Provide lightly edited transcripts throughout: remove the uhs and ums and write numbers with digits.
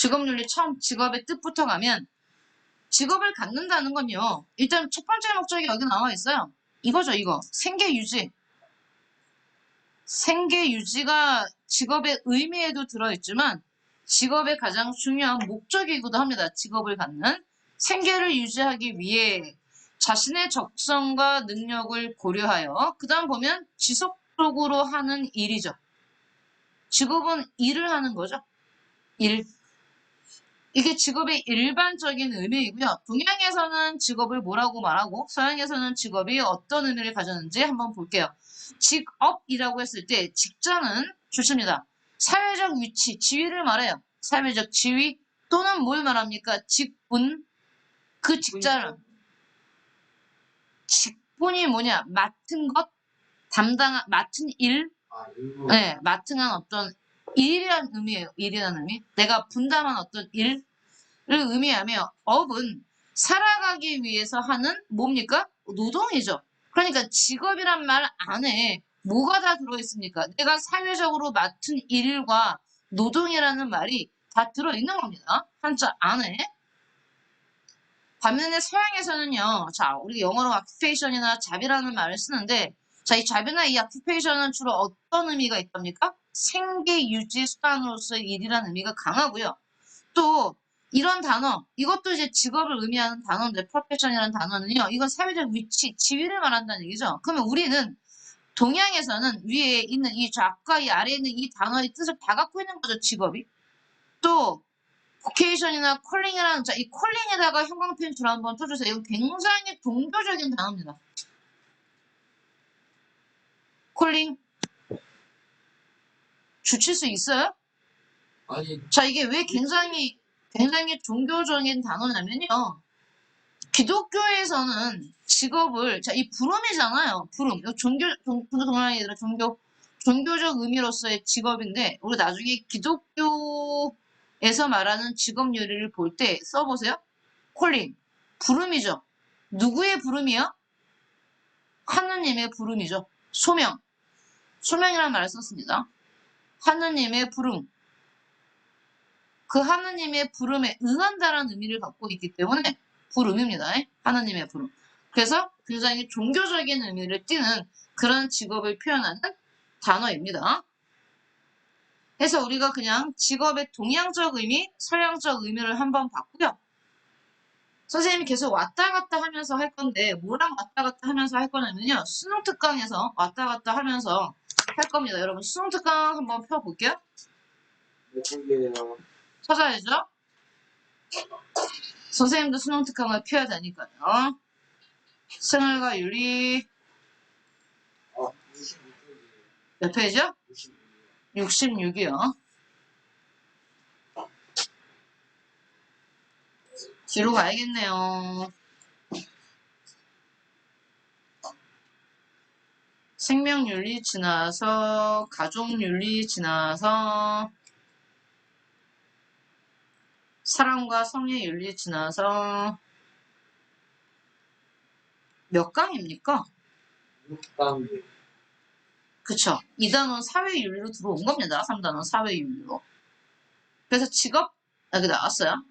직업윤리 처음 직업의 뜻부터 가면 직업을 갖는다는 건요. 일단 첫 번째 목적이 여기 나와 있어요. 이거죠, 이거. 생계 유지. 생계 유지가 직업의 의미에도 들어있지만 직업의 가장 중요한 목적이기도 합니다. 직업을 갖는. 생계를 유지하기 위해 자신의 적성과 능력을 고려하여 그 다음 보면 지속적으로 하는 일이죠. 직업은 일을 하는 거죠. 일. 이게 직업의 일반적인 의미이고요. 동양에서는 직업을 뭐라고 말하고 서양에서는 직업이 어떤 의미를 가졌는지 한번 볼게요. 직업이라고 했을 때 직장은 좋습니다. 사회적 위치, 지위를 말해요. 사회적 지위 또는 뭘 말합니까? 직분, 그 직장은 직분이 뭐냐? 맡은 것, 맡은 일, 네, 맡은 한 어떤 일이라는 의미예요. 일이라는 의미. 내가 분담한 어떤 일을 의미하며 업은 살아가기 위해서 하는 뭡니까? 노동이죠. 그러니까 직업이란 말 안에 뭐가 다 들어있습니까? 내가 사회적으로 맡은 일과 노동이라는 말이 다 들어있는 겁니다. 한자 안에. 반면에 서양에서는요, 자, 우리 영어로 occupation이나 잡이라는 말을 쓰는데, 자, 이 잡이나 이 occupation은 주로 어떤 의미가 있답니까? 생계 유지 수단으로서의 일이라는 의미가 강하고요. 또, 이런 단어, 이것도 이제 직업을 의미하는 단어인데, profession이라는 단어는요, 이건 사회적 위치, 지위를 말한다는 얘기죠. 그러면 우리는 동양에서는 위에 있는 이 좌과 이 아래에 있는 이 단어의 뜻을 다 갖고 있는 거죠, 직업이. 또, 보케이션이나 콜링이라는 자, 이 콜링에다가 형광펜 줄 한번 쳐주세요. 이건 굉장히 종교적인 단어입니다. 콜링 주칠 수 있어요? 아니, 자, 이게 왜 굉장히 종교적인 단어냐면요. 기독교에서는 직업을 자, 이 부름이잖아요. 부름. 이거 동양이들은 종교적 의미로서의 직업인데 우리 나중에 기독교에서 말하는 직업 요리를 볼 때 써보세요. 콜링. 부름이죠. 누구의 부름이요? 하느님의 부름이죠. 소명. 소명이라는 말을 썼습니다. 하느님의 부름. 그 하느님의 부름에 응한다라는 의미를 갖고 있기 때문에 부름입니다. 하느님의 부름. 그래서 굉장히 종교적인 의미를 띠는 그런 직업을 표현하는 단어입니다. 그래서 우리가 그냥 직업의 동양적 의미, 서양적 의미를 한번 봤고요. 선생님이 계속 왔다 갔다 하면서 할 건데 뭐랑 왔다 갔다 하면서 할 거냐면요. 수능 특강에서 왔다 갔다 하면서 할 겁니다. 여러분 수능 특강 한번 펴볼게요. 몇 개예요? 찾아야죠. 선생님도 수능 특강을 펴야 되니까요. 생활과 윤리 26쪽이에요. 몇 페이지요? 26. 66이요. 뒤로 가야겠네요. 생명윤리 지나서 가족윤리 지나서 사랑과 성의 윤리 지나서 몇 강입니까? 6단계. 그쵸. 2단원 사회윤리로 들어온 겁니다. 3단원 사회윤리로. 그래서 직업 여기 나왔어요.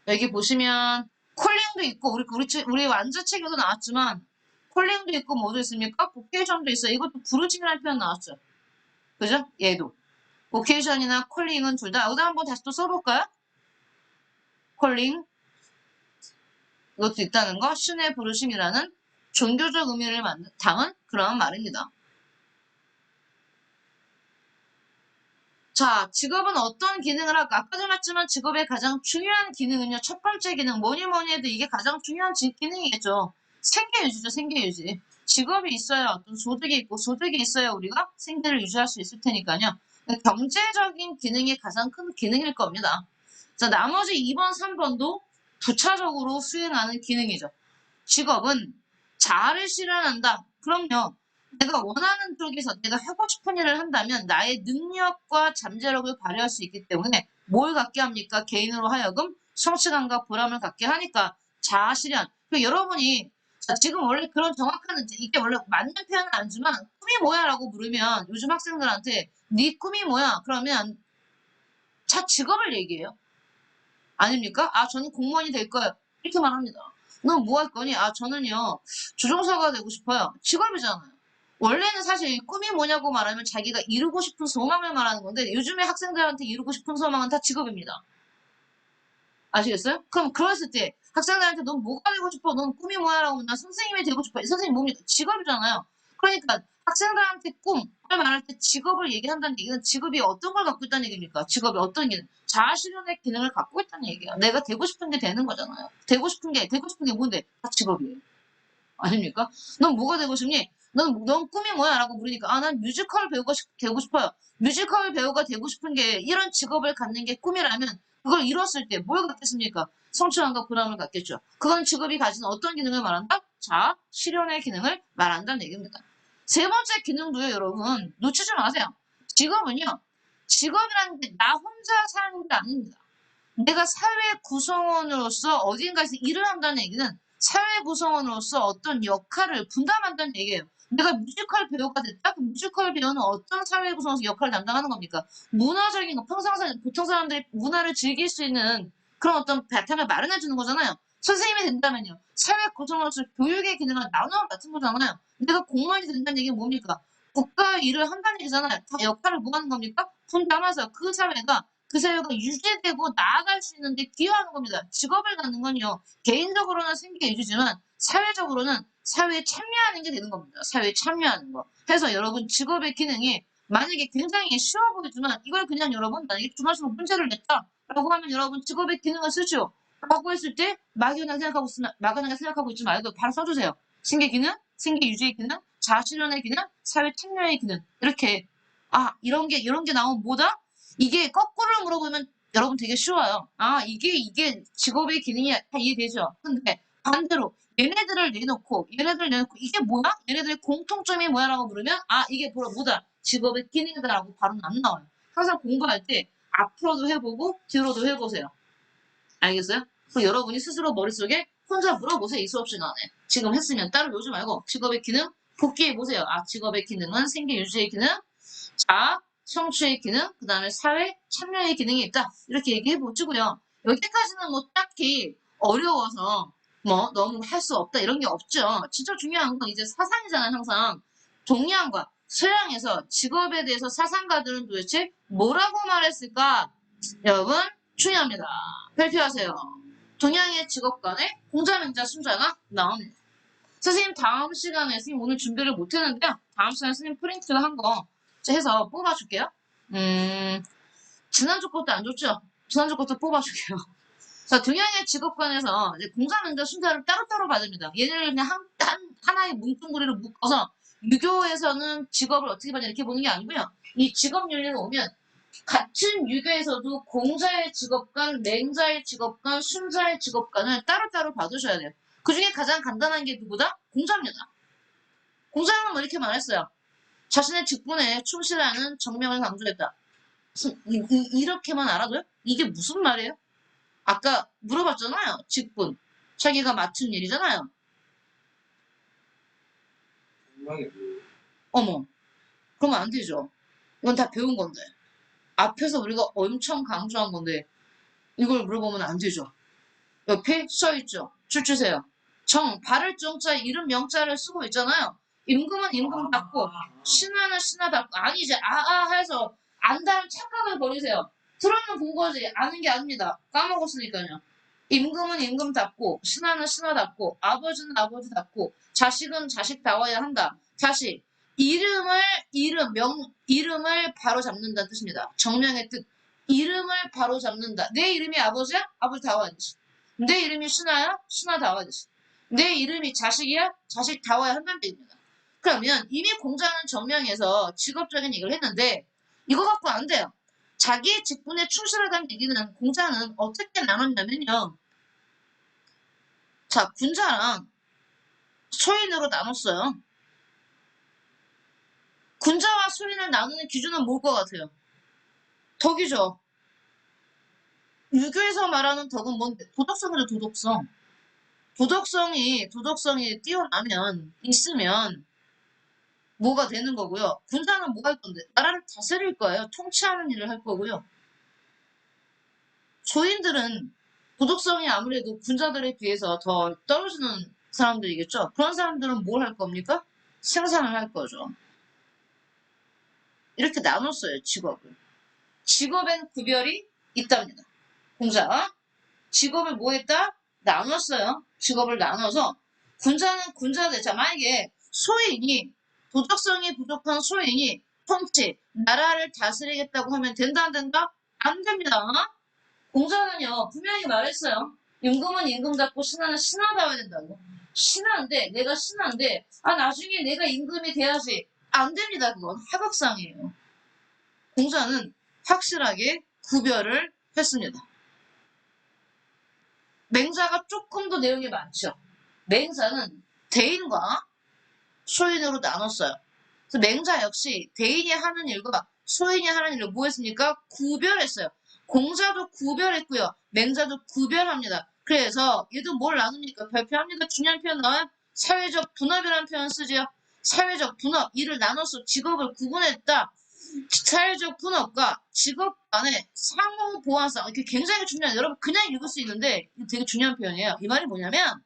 여기 보시면 콜링도 있고 우리 완자책에도 나왔지만 콜링도 있고 뭐도 있습니까? 보케이션도 있어요. 이것도 부르짖이라는 표현 나왔죠. 그죠? 얘도. 보케이션이나 콜링은 둘 다. 여기다 한번 다시 또 써볼까요? 콜링. 이것도 있다는 거. 신의 부르심이라는 종교적 의미를 담은 그런 말입니다. 자, 직업은 어떤 기능을 할까? 아까도 말했지만 직업의 가장 중요한 기능은요. 첫 번째 기능, 뭐니 해도 이게 가장 중요한 기능이겠죠. 생계유지죠, 생계유지. 직업이 있어야 어떤 소득이 있고, 소득이 있어야 우리가 생계를 유지할 수 있을 테니까요. 경제적인 기능이 가장 큰 기능일 겁니다. 자, 나머지 2번, 3번도 부차적으로 수행하는 기능이죠. 직업은 자아를 실현한다. 그럼요. 내가 원하는 쪽에서 내가 하고 싶은 일을 한다면 나의 능력과 잠재력을 발휘할 수 있기 때문에 뭘 갖게 합니까? 개인으로 하여금 성취감과 보람을 갖게 하니까 자아 실현. 여러분이 자, 지금 원래 그런 정확한 이게 원래 맞는 표현은 아니지만 꿈이 뭐야? 라고 물으면 요즘 학생들한테 네 꿈이 뭐야? 그러면 자, 직업을 얘기해요. 아닙니까? 아, 저는 공무원이 될 거예요. 이렇게 말합니다. 넌 뭐 할 거니? 아, 저는요, 조종사가 되고 싶어요. 직업이잖아요. 원래는 사실 꿈이 뭐냐고 말하면 자기가 이루고 싶은 소망을 말하는 건데 요즘에 학생들한테 이루고 싶은 소망은 다 직업입니다. 아시겠어요? 그럼 그랬을 때 학생들한테 넌 뭐가 되고 싶어? 넌 꿈이 뭐야? 라고 하면 나 선생님이 되고 싶어. 선생님 뭡니까? 직업이잖아요. 그러니까 학생들한테 꿈을 말할 때 직업을 얘기한다는 얘기는 직업이 어떤 걸 갖고 있다는 얘기입니까? 직업이 어떤 기능? 자아실현의 기능을 갖고 있다는 얘기야. 내가 되고 싶은 게 되는 거잖아요. 되고 싶은 게 뭔데? 다 직업이에요. 아닙니까? 넌 뭐가 되고 싶니? 넌 꿈이 뭐야? 라고 물으니까, 아, 난 뮤지컬 배우가 되고 싶어요. 뮤지컬 배우가 되고 싶은 게, 이런 직업을 갖는 게 꿈이라면, 그걸 이뤘을 때 뭘 갖겠습니까? 성취감과 보람을 갖겠죠. 그건 직업이 가진 어떤 기능을 말한다? 자, 실현의 기능을 말한다는 얘기입니다. 세 번째 기능도요, 여러분. 놓치지 마세요. 직업은요, 직업이라는 게 나 혼자 사는 게 아닙니다. 내가 사회 구성원으로서 어딘가에서 일을 한다는 얘기는 사회 구성원으로서 어떤 역할을 분담한다는 얘기예요. 내가 뮤지컬 배우가 됐다? 그럼 뮤지컬 배우는 어떤 사회 구성원에서 역할을 담당하는 겁니까? 문화적인 거, 평상시 보통 사람들이 문화를 즐길 수 있는 그런 어떤 바탕을 마련해 주는 거잖아요. 선생님이 된다면요. 사회 구성원으로서 교육의 기능을 나눠 맡은 거잖아요. 내가 공무원이 된다는 얘기는 뭡니까? 국가 일을 한다는 얘기잖아요. 다 역할을 뭐 하는 겁니까? 분담해서 그 사회가 유지되고 나아갈 수 있는데 기여하는 겁니다. 직업을 갖는 건요, 개인적으로는 생계 유지지만 사회적으로는 사회에 참여하는 게 되는 겁니다. 사회에 참여하는 거. 그래서 여러분 직업의 기능이 만약에 굉장히 쉬워 보이지만 이걸 그냥 여러분 만약에 중학생 문제를 냈다라고 하면 여러분 직업의 기능을 쓰죠. 라고 했을 때 막연하게 생각하고 있지 말고 바로 써주세요. 생계 기능, 생계 유지의 기능, 자아실현의 기능, 사회 참여의 기능. 이렇게 이런 게 나오면 뭐다? 이게 거꾸로 물어보면 여러분 되게 쉬워요. 아, 이게 직업의 기능이 다 이해되죠? 근데 반대로 얘네들 내놓고 이게 뭐야? 얘네들의 공통점이 뭐야라고 물으면 이게 뭐다? 직업의 기능이다라고 바로는 안 나와요. 항상 공부할 때 앞으로도 해보고 뒤로도 해보세요. 알겠어요? 그럼 여러분이 스스로 머릿속에 혼자 물어보세요. 이 수업 시간에. 지금 했으면 따로 외우지 말고 직업의 기능 복귀해보세요. 직업의 기능은 생계 유지의 기능, 자, 성취의 기능, 그 다음에 사회 참여의 기능이 있다. 이렇게 얘기해보시고요. 여기까지는 뭐 딱히 어려워서 뭐 너무 할 수 없다 이런 게 없죠. 진짜 중요한 건 이제 사상이잖아요. 항상 동양과 서양에서 직업에 대해서 사상가들은 도대체 뭐라고 말했을까? 여러분 중요합니다. 발표하세요. 동양의 직업 간의 공자명자 순자가 나옵니다. 선생님 다음 시간에 선생님 오늘 준비를 못했는데요. 다음 시간에 선생님 프린트 한 거 해서 뽑아줄게요. 지난주 것도 안 줬죠? 지난주 것도 뽑아줄게요. 자, 동양의 직업관에서 이제 공자명자 순자를 따로따로 받습니다. 얘네를 그냥 하나의 뭉뚱그리로 묶어서 유교에서는 직업을 어떻게 받냐 이렇게 보는 게 아니고요. 이 직업 윤리를 오면 같은 유교에서도 공자의 직업관, 맹자의 직업관, 순자의 직업관을 따로따로 받으셔야 돼요. 그 중에 가장 간단한 게 누구다? 공자입니다. 공자는 뭐 이렇게 말했어요. 자신의 직분에 충실하는 정명을 강조했다. 이렇게만 알아도요? 이게 무슨 말이에요? 아까 물어봤잖아요. 직분. 자기가 맡은 일이잖아요. 분명히 그 어머, 그러면 안 되죠. 이건 다 배운 건데. 앞에서 우리가 엄청 강조한 건데 이걸 물어보면 안 되죠. 옆에 써있죠. 줄 주세요. 발을 정자, 이름 명자를 쓰고 있잖아요. 임금은 임금 닫고, 신하는 신하 닫고, 아니지, 해서 안다는 착각을 버리세요. 들어는 본 거지, 아는 게 아닙니다. 까먹었으니까요. 임금은 임금 닫고, 신하는 신하 닫고, 아버지는 아버지 닫고, 자식은 자식 다워야 한다. 다시, 이름을 바로 잡는다는 뜻입니다. 정명의 뜻. 이름을 바로 잡는다. 내 이름이 아버지야? 아버지 다워야지. 내 이름이 신하야? 신하 다워야지. 내 이름이 자식이야? 자식 다워야 한다는 얘기입니다. 그러면 이미 공자는 정명에서 직업적인 얘기를 했는데 이거 갖고 안 돼요. 자기의 직분에 충실하다는 얘기는 공자는 어떻게 나눴냐면요. 자, 군자랑 소인으로 나눴어요. 군자와 소인을 나누는 기준은 뭘 것 같아요? 덕이죠. 유교에서 말하는 덕은 뭔데? 도덕성이죠, 도덕성. 도덕성이 있으면 뭐가 되는 거고요. 군사는 뭐 할 건데? 나라를 다스릴 거예요. 통치하는 일을 할 거고요. 소인들은 도덕성이 아무래도 군자들에 비해서 더 떨어지는 사람들이겠죠. 그런 사람들은 뭘 할 겁니까? 생산을 할 거죠. 이렇게 나눴어요, 직업을. 직업엔 구별이 있답니다. 공자. 직업을 뭐 했다? 나눴어요. 직업을 나눠서 군자는 군자들. 자, 만약에 소인이 도덕성이 부족한 소인이 통치, 나라를 다스리겠다고 하면 된다 안 된다? 안 됩니다. 공자는요 분명히 말했어요. 임금은 임금답고 신하는 신하다워야 된다고. 신하인데 내가 신하인데 나중에 내가 임금이 돼야지. 안 됩니다. 그건 하극상이에요. 공자는 확실하게 구별을 했습니다. 맹자가 조금 더 내용이 많죠. 맹자는 대인과 소인으로 나눴어요. 그래서 맹자 역시 대인이 하는 일과 소인이 하는 일을 뭐 했습니까? 구별했어요. 공자도 구별했고요. 맹자도 구별합니다. 그래서 얘도 뭘 나눕니까? 발표합니다. 중요한 표현 나와요. 사회적 분업이라는 표현 쓰지요. 사회적 분업, 일을 나눠서 직업을 구분했다. 사회적 분업과 직업 간의 상호 보완성. 이게 굉장히 중요해요. 여러분 그냥 읽을 수 있는데 이거 되게 중요한 표현이에요. 이 말이 뭐냐면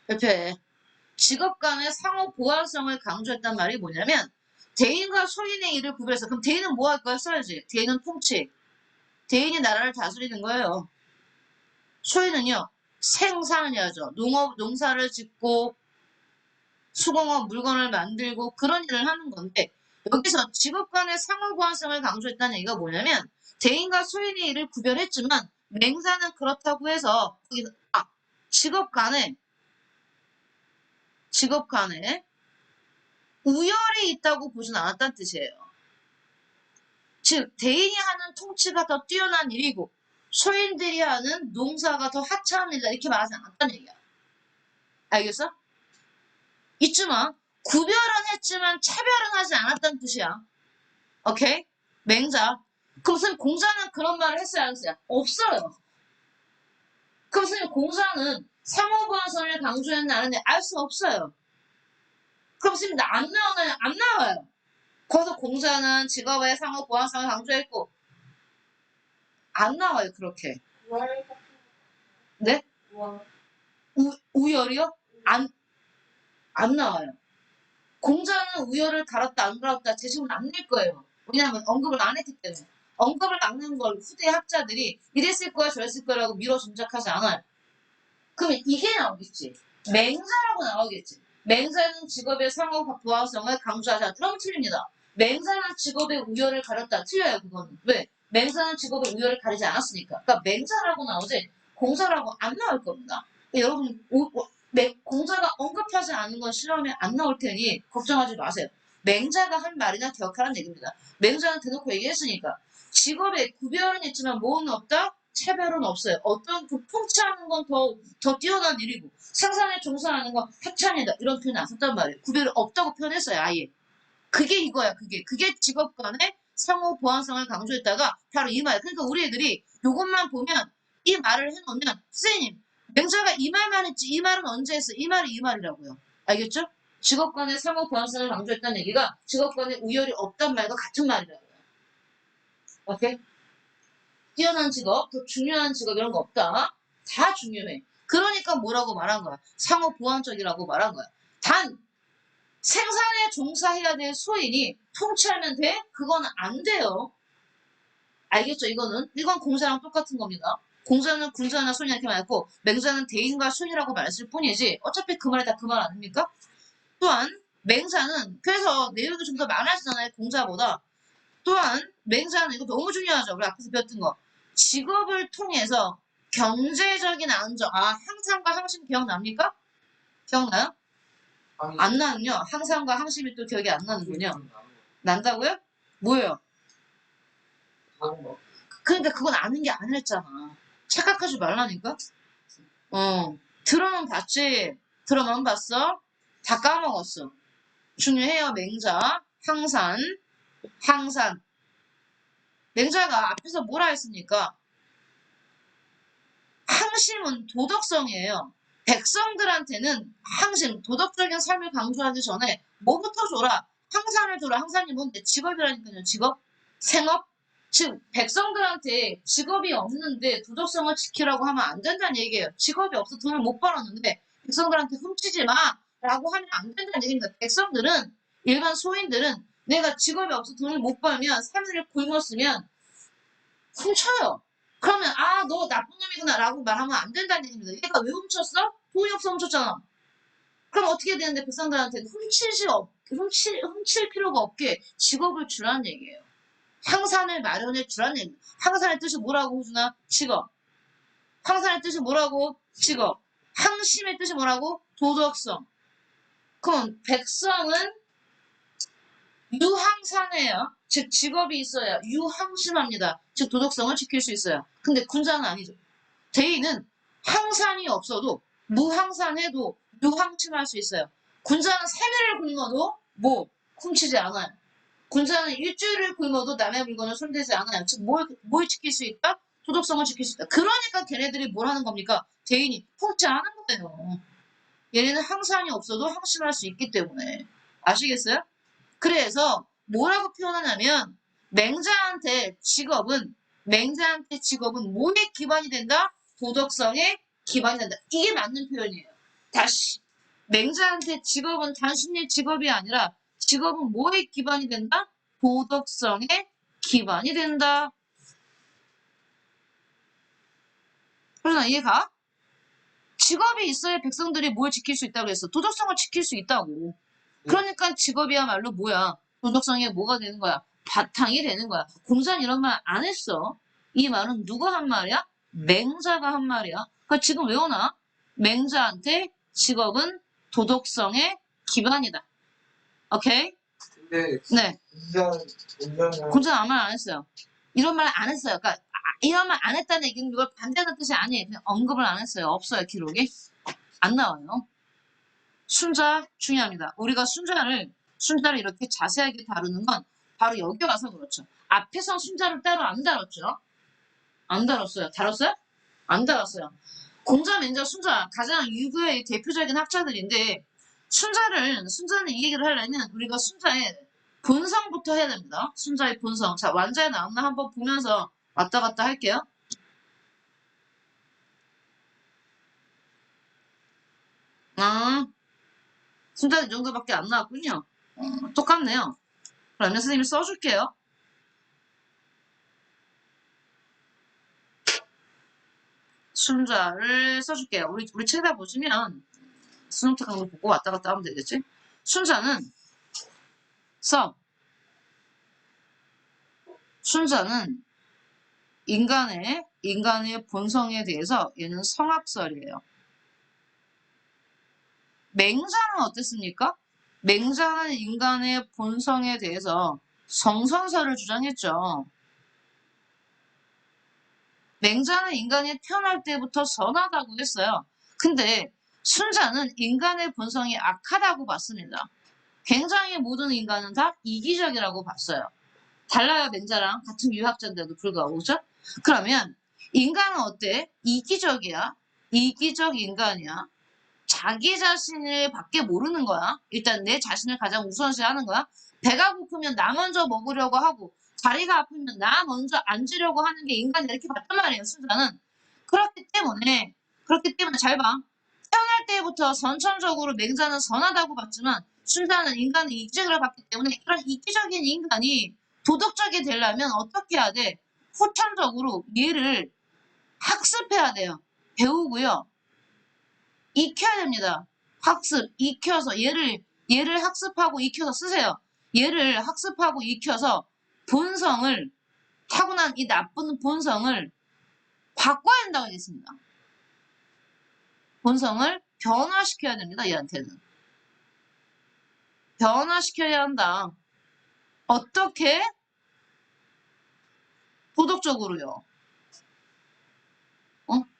발표해. 직업 간의 상호 보완성을 강조했단 말이 뭐냐면 대인과 소인의 일을 구별해서 그럼 대인은 뭐 할까요? 써야지. 대인은 통치. 대인이 나라를 다스리는 거예요. 소인은요. 생산을 해야죠. 농사를 짓고 수공업 물건을 만들고 그런 일을 하는 건데 여기서 직업 간의 상호 보완성을 강조했다는 얘기가 뭐냐면 대인과 소인의 일을 구별했지만 맹사는 그렇다고 해서 거기서 직업 간에 우열이 있다고 보진 않았다는 뜻이에요. 즉 대인이 하는 통치가 더 뛰어난 일이고 소인들이 하는 농사가 더 하찮은 일이다 이렇게 말하지 않았다는 얘기야. 알겠어? 있지만 구별은 했지만 차별은 하지 않았다는 뜻이야. 오케이? 맹자. 그럼 선생님 공자는 그런 말을 했어요 안 했어요? 없어요. 그럼 선생님 공자는 상호보완성을 강조했나 안 했나 알 수 없어요. 그럼 선생님 안 나오나요? 안 나와요. 거기서 공자는 직업의 상호 보완성을 강조했고 안 나와요 그렇게. 우월 같은 네? 우월. 우열이요? 안 나와요. 공자는 우열을 갈았다 안 갈았다 제 질문 안 낼 거예요. 왜냐하면 언급을 안 했기 때문에. 언급을 안 낸 걸 후대 학자들이 이랬을 거야 저랬을 거라고 미뤄 짐작하지 않아요. 그러면 이게 나오겠지. 맹자라고 나오겠지. 맹자는 직업의 상호 보완성을 강조하자. 그럼 틀립니다. 맹자는 직업의 우열을 가렸다. 틀려요 그거는. 왜? 맹자는 직업의 우열을 가리지 않았으니까. 그러니까 맹자라고 나오지 공자라고 안 나올 겁니다. 그러니까 여러분 공자가 언급하지 않은 건 실험에 안 나올 테니 걱정하지 마세요. 맹자가 한 말이나 기억하라는 얘기입니다. 맹자는 대놓고 얘기했으니까. 직업에 구별은 있지만 뭐는 없다? 차별은 없어요. 어떤 통치하는 건 더 뛰어난 일이고 생산에 종사하는 건 하찮이다. 이런 표현 안 썼단 말이에요. 구별이 없다고 표현했어요. 아예. 그게 이거야. 그게 직업 간의 상호 보완성을 강조했다가 바로 이 말. 그러니까 우리 애들이 이것만 보면 이 말을 해놓으면 선생님 맹자가 이 말만 했지 이 말은 언제 했어? 이 말이 이 말이라고요. 알겠죠? 직업 간의 상호 보완성을 강조했다는 얘기가 직업 간의 우열이 없단 말과 같은 말이라고요. 오케이? 뛰어난 직업, 더 중요한 직업 이런 거 없다. 다 중요해. 그러니까 뭐라고 말한 거야? 상호 보완적이라고 말한 거야. 단 생산에 종사해야 될 소인이 통치하면 돼? 그건 안 돼요. 알겠죠? 이건 공자랑 똑같은 겁니다. 공자는 군자나 소인 이렇게 말했고 맹자는 대인과 소인이라고 말했을 뿐이지 어차피 그 말이 다 그 말 아닙니까? 또한 맹자는 그래서 내용이 좀 더 많아지잖아요. 공자보다. 또한 맹자는 이거 너무 중요하죠. 우리 앞에서 배웠던 거. 직업을 통해서 경제적인 안정. 항상과 항심 기억납니까? 기억나요? 안 나는요. 항상과 항심이 또 기억이 안 나는군요. 난다고요? 뭐예요? 그러니까 그건 아는 게 아니랬잖아. 착각하지 말라니까? 들어만 봤지? 들어만 봤어? 다 까먹었어. 중요해요. 맹자, 항산. 맹자가 앞에서 뭐라 했습니까? 항심은 도덕성이에요. 백성들한테는 항심, 도덕적인 삶을 강조하기 전에 뭐부터 줘라? 항산을 줘라. 항산이 뭔데? 직업이라니까요. 직업? 생업? 즉 백성들한테 직업이 없는데 도덕성을 지키라고 하면 안 된다는 얘기예요. 직업이 없어 돈을 못 벌었는데 백성들한테 훔치지 마라고 하면 안 된다는 얘기입니다. 백성들은 일반 소인들은 내가 직업이 없어 돈을 못 벌면 3일을 굶었으면 훔쳐요. 그러면 아 너 나쁜 놈이구나라고 말하면 안 된다는 얘기입니다. 얘가 왜 훔쳤어? 돈이 없어 훔쳤잖아. 그럼 어떻게 되는데 백성들한테 훔칠 필요가 없게 직업을 주라는 얘기예요. 항산을 마련해 주라는 얘기예요. 항산의 뜻이 뭐라고 호준아? 직업. 항산의 뜻이 뭐라고? 직업. 항심의 뜻이 뭐라고? 도덕성. 그럼 백성은 유항산해요. 즉 직업이 있어야 유항심합니다. 즉 도덕성을 지킬 수 있어요. 근데 군자는 아니죠. 대인은 항산이 없어도 무항산해도 유항침할 수 있어요. 군자는 3일을 굶어도 뭐 훔치지 않아요. 군자는 일주일을 굶어도 남의 물건을 손대지 않아요. 즉 뭘 지킬 수 있다? 도덕성을 지킬 수 있다. 그러니까 걔네들이 뭘 하는 겁니까? 대인이 훔치 않은 거예요. 얘네는 항산이 없어도 항심할 수 있기 때문에. 아시겠어요? 그래서 뭐라고 표현하냐면 맹자한테 직업은 뭐에 기반이 된다? 도덕성에 기반이 된다. 이게 맞는 표현이에요. 다시 맹자한테 직업은 단순히 직업이 아니라 직업은 뭐에 기반이 된다? 도덕성에 기반이 된다. 그러나 이해가? 직업이 있어야 백성들이 뭘 지킬 수 있다고 했어? 도덕성을 지킬 수 있다고. 그러니까 직업이야말로 뭐야? 도덕성에 뭐가 되는 거야? 바탕이 되는 거야. 공자는 이런 말 안 했어. 이 말은 누가 한 말이야? 맹자가 한 말이야. 그러니까 지금 외워놔. 맹자한테 직업은 도덕성의 기반이다. 오케이? 근데 네. 공자는 공자는 아무 말 안 했어요. 이런 말 안 했어요. 그러니까 이런 말 안 했다는 얘기는 이걸 반대하는 뜻이 아니에요. 그냥 언급을 안 했어요. 없어요. 기록이. 안 나와요. 순자 중요합니다. 우리가 순자를 이렇게 자세하게 다루는 건 바로 여기 와서 그렇죠. 앞에서 순자를 따로 안 다뤘죠. 안 다뤘어요. 다뤘어요? 안 다뤘어요. 공자, 맹자, 순자 가장 유교의 대표적인 학자들인데 순자는 이 얘기를 하려면 우리가 순자의 본성부터 해야 됩니다. 순자의 본성. 자, 완자에 나왔나 한번 보면서 왔다 갔다 할게요. 아, 순자는 이 정도밖에 안 나왔군요. 똑같네요. 그러면 선생님이 써줄게요. 순자를 써줄게요. 우리 책에다 보시면 수능특 강도 보고 왔다 갔다 하면 되겠지? 순자는 성. 순자는 인간의 본성에 대해서 얘는 성학설이에요. 맹자는 어땠습니까? 맹자는 인간의 본성에 대해서 성선설을 주장했죠. 맹자는 인간이 태어날 때부터 선하다고 했어요. 근데 순자는 인간의 본성이 악하다고 봤습니다. 굉장히 모든 인간은 다 이기적이라고 봤어요. 달라요, 맹자랑 같은 유학자인데도 불구하고, 그죠? 그러면 인간은 어때? 이기적이야. 이기적 인간이야. 자기 자신을 밖에 모르는 거야. 일단 내 자신을 가장 우선시하는 거야. 배가 고프면 나 먼저 먹으려고 하고 다리가 아프면 나 먼저 앉으려고 하는 게 인간이 이렇게 봤단 말이에요. 순자는. 그렇기 때문에 잘 봐. 태어날 때부터 선천적으로 맹자는 선하다고 봤지만 순자는 인간의 이기적으로 봤기 때문에 이런 이기적인 인간이 도덕적이 되려면 어떻게 해야 돼? 후천적으로 얘를 학습해야 돼요. 배우고요. 익혀야 됩니다. 학습, 익혀서 얘를 학습하고 익혀서 쓰세요. 얘를 학습하고 익혀서 본성을 타고난 이 나쁜 본성을 바꿔야 된다고 했습니다. 본성을 변화시켜야 됩니다. 얘한테는. 변화시켜야 한다. 어떻게? 도덕적으로요.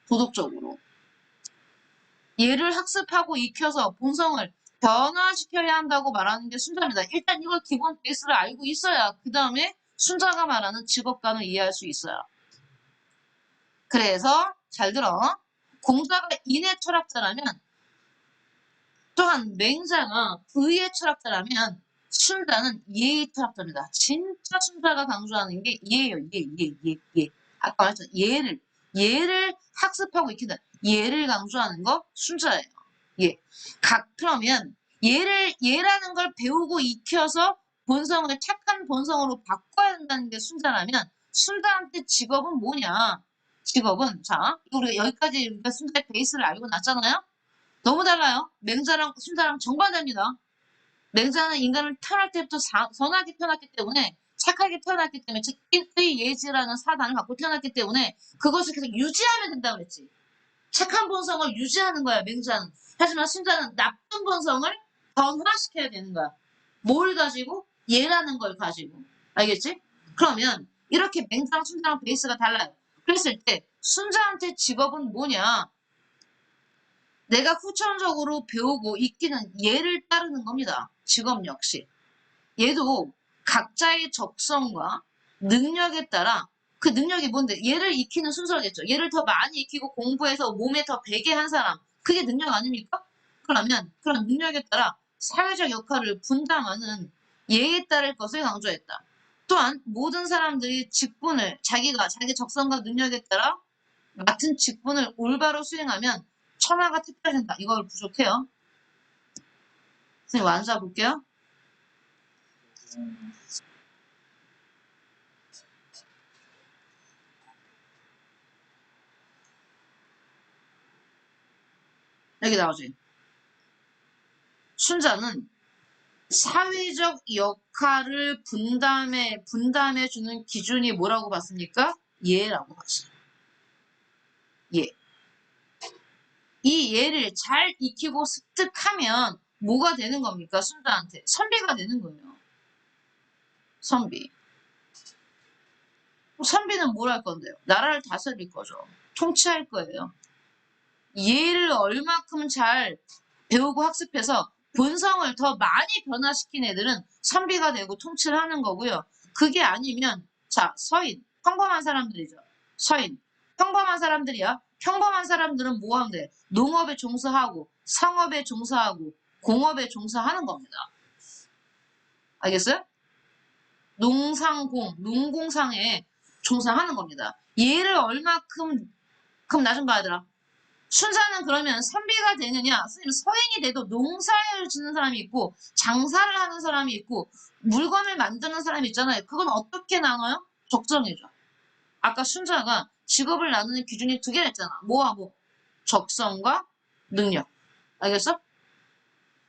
도덕적으로. 얘를 학습하고 익혀서 본성을 변화시켜야 한다고 말하는 게 순자입니다. 일단 이걸 기본 베이스를 알고 있어야 그 다음에 순자가 말하는 직업관을 이해할 수 있어요. 그래서 잘 들어. 공자가 인의 철학자라면 또한 맹자가 의의 철학자라면 순자는 예의 철학자입니다. 진짜 순자가 강조하는 게 예예요. 예. 아까 말했잖아요. 예를 학습하고 익힌다. 예를 강조하는 거 순자예요. 예. 그러면 예라는 걸 배우고 익혀서 본성을 착한 본성으로 바꿔야 된다는 게 순자라면 순자한테 직업은 뭐냐? 직업은 자, 우리 여기까지 우리가 순자의 베이스를 알고 났잖아요. 너무 달라요. 맹자랑 순자랑 정반대입니다. 맹자는 인간을 태어날 때부터 선하게 태어났기 때문에 착하게 태어났기 때문에 즉 일의 예지라는 사단을 갖고 태어났기 때문에 그것을 계속 유지하면 된다고 그랬지. 착한 본성을 유지하는 거야 맹자는. 하지만 순자는 나쁜 본성을 변화시켜야 되는 거야. 뭘 가지고? 예라는 걸 가지고. 알겠지? 그러면 이렇게 맹자랑 순자랑 베이스가 달라요. 그랬을 때 순자한테 직업은 뭐냐? 내가 후천적으로 배우고 익히는 예를 따르는 겁니다. 직업 역시. 얘도 각자의 적성과 능력에 따라 그 능력이 뭔데? 얘를 익히는 순서겠죠. 얘를 더 많이 익히고 공부해서 몸에 더 배게 한 사람. 그게 능력 아닙니까? 그러면 그런 능력에 따라 사회적 역할을 분담하는 예에 따를 것을 강조했다. 또한 모든 사람들이 직분을 자기가 자기 적성과 능력에 따라 맡은 직분을 올바로 수행하면 천하가 특별해진다. 이걸 부족해요. 선생님 완자 볼게요. 여기 나오지. 순자는 사회적 역할을 분담해 주는 기준이 뭐라고 봤습니까? 예라고 봤어요. 예. 이 예를 잘 익히고 습득하면 뭐가 되는 겁니까? 순자한테 선비가 되는 거예요. 선비. 선비는 뭘 할 건데요? 나라를 다스릴 거죠. 통치할 거예요. 예를 얼마큼 잘 배우고 학습해서 본성을 더 많이 변화시킨 애들은 선비가 되고 통치를 하는 거고요. 그게 아니면 자 서인 평범한 사람들이죠. 서인 평범한 사람들이야. 평범한 사람들은 뭐 하면 돼? 농업에 종사하고 상업에 종사하고 공업에 종사하는 겁니다. 알겠어요? 농공상에 종사하는 겁니다. 얘를 얼마큼 그럼 나 좀 봐야 되라. 순자는 그러면 선비가 되느냐? 선생님 서인이 돼도 농사를 짓는 사람이 있고 장사를 하는 사람이 있고 물건을 만드는 사람이 있잖아요. 그건 어떻게 나눠요? 적정이죠. 아까 순자가 직업을 나누는 기준이 두 개가 있잖아. 뭐와 뭐? 적성과 능력. 알겠어?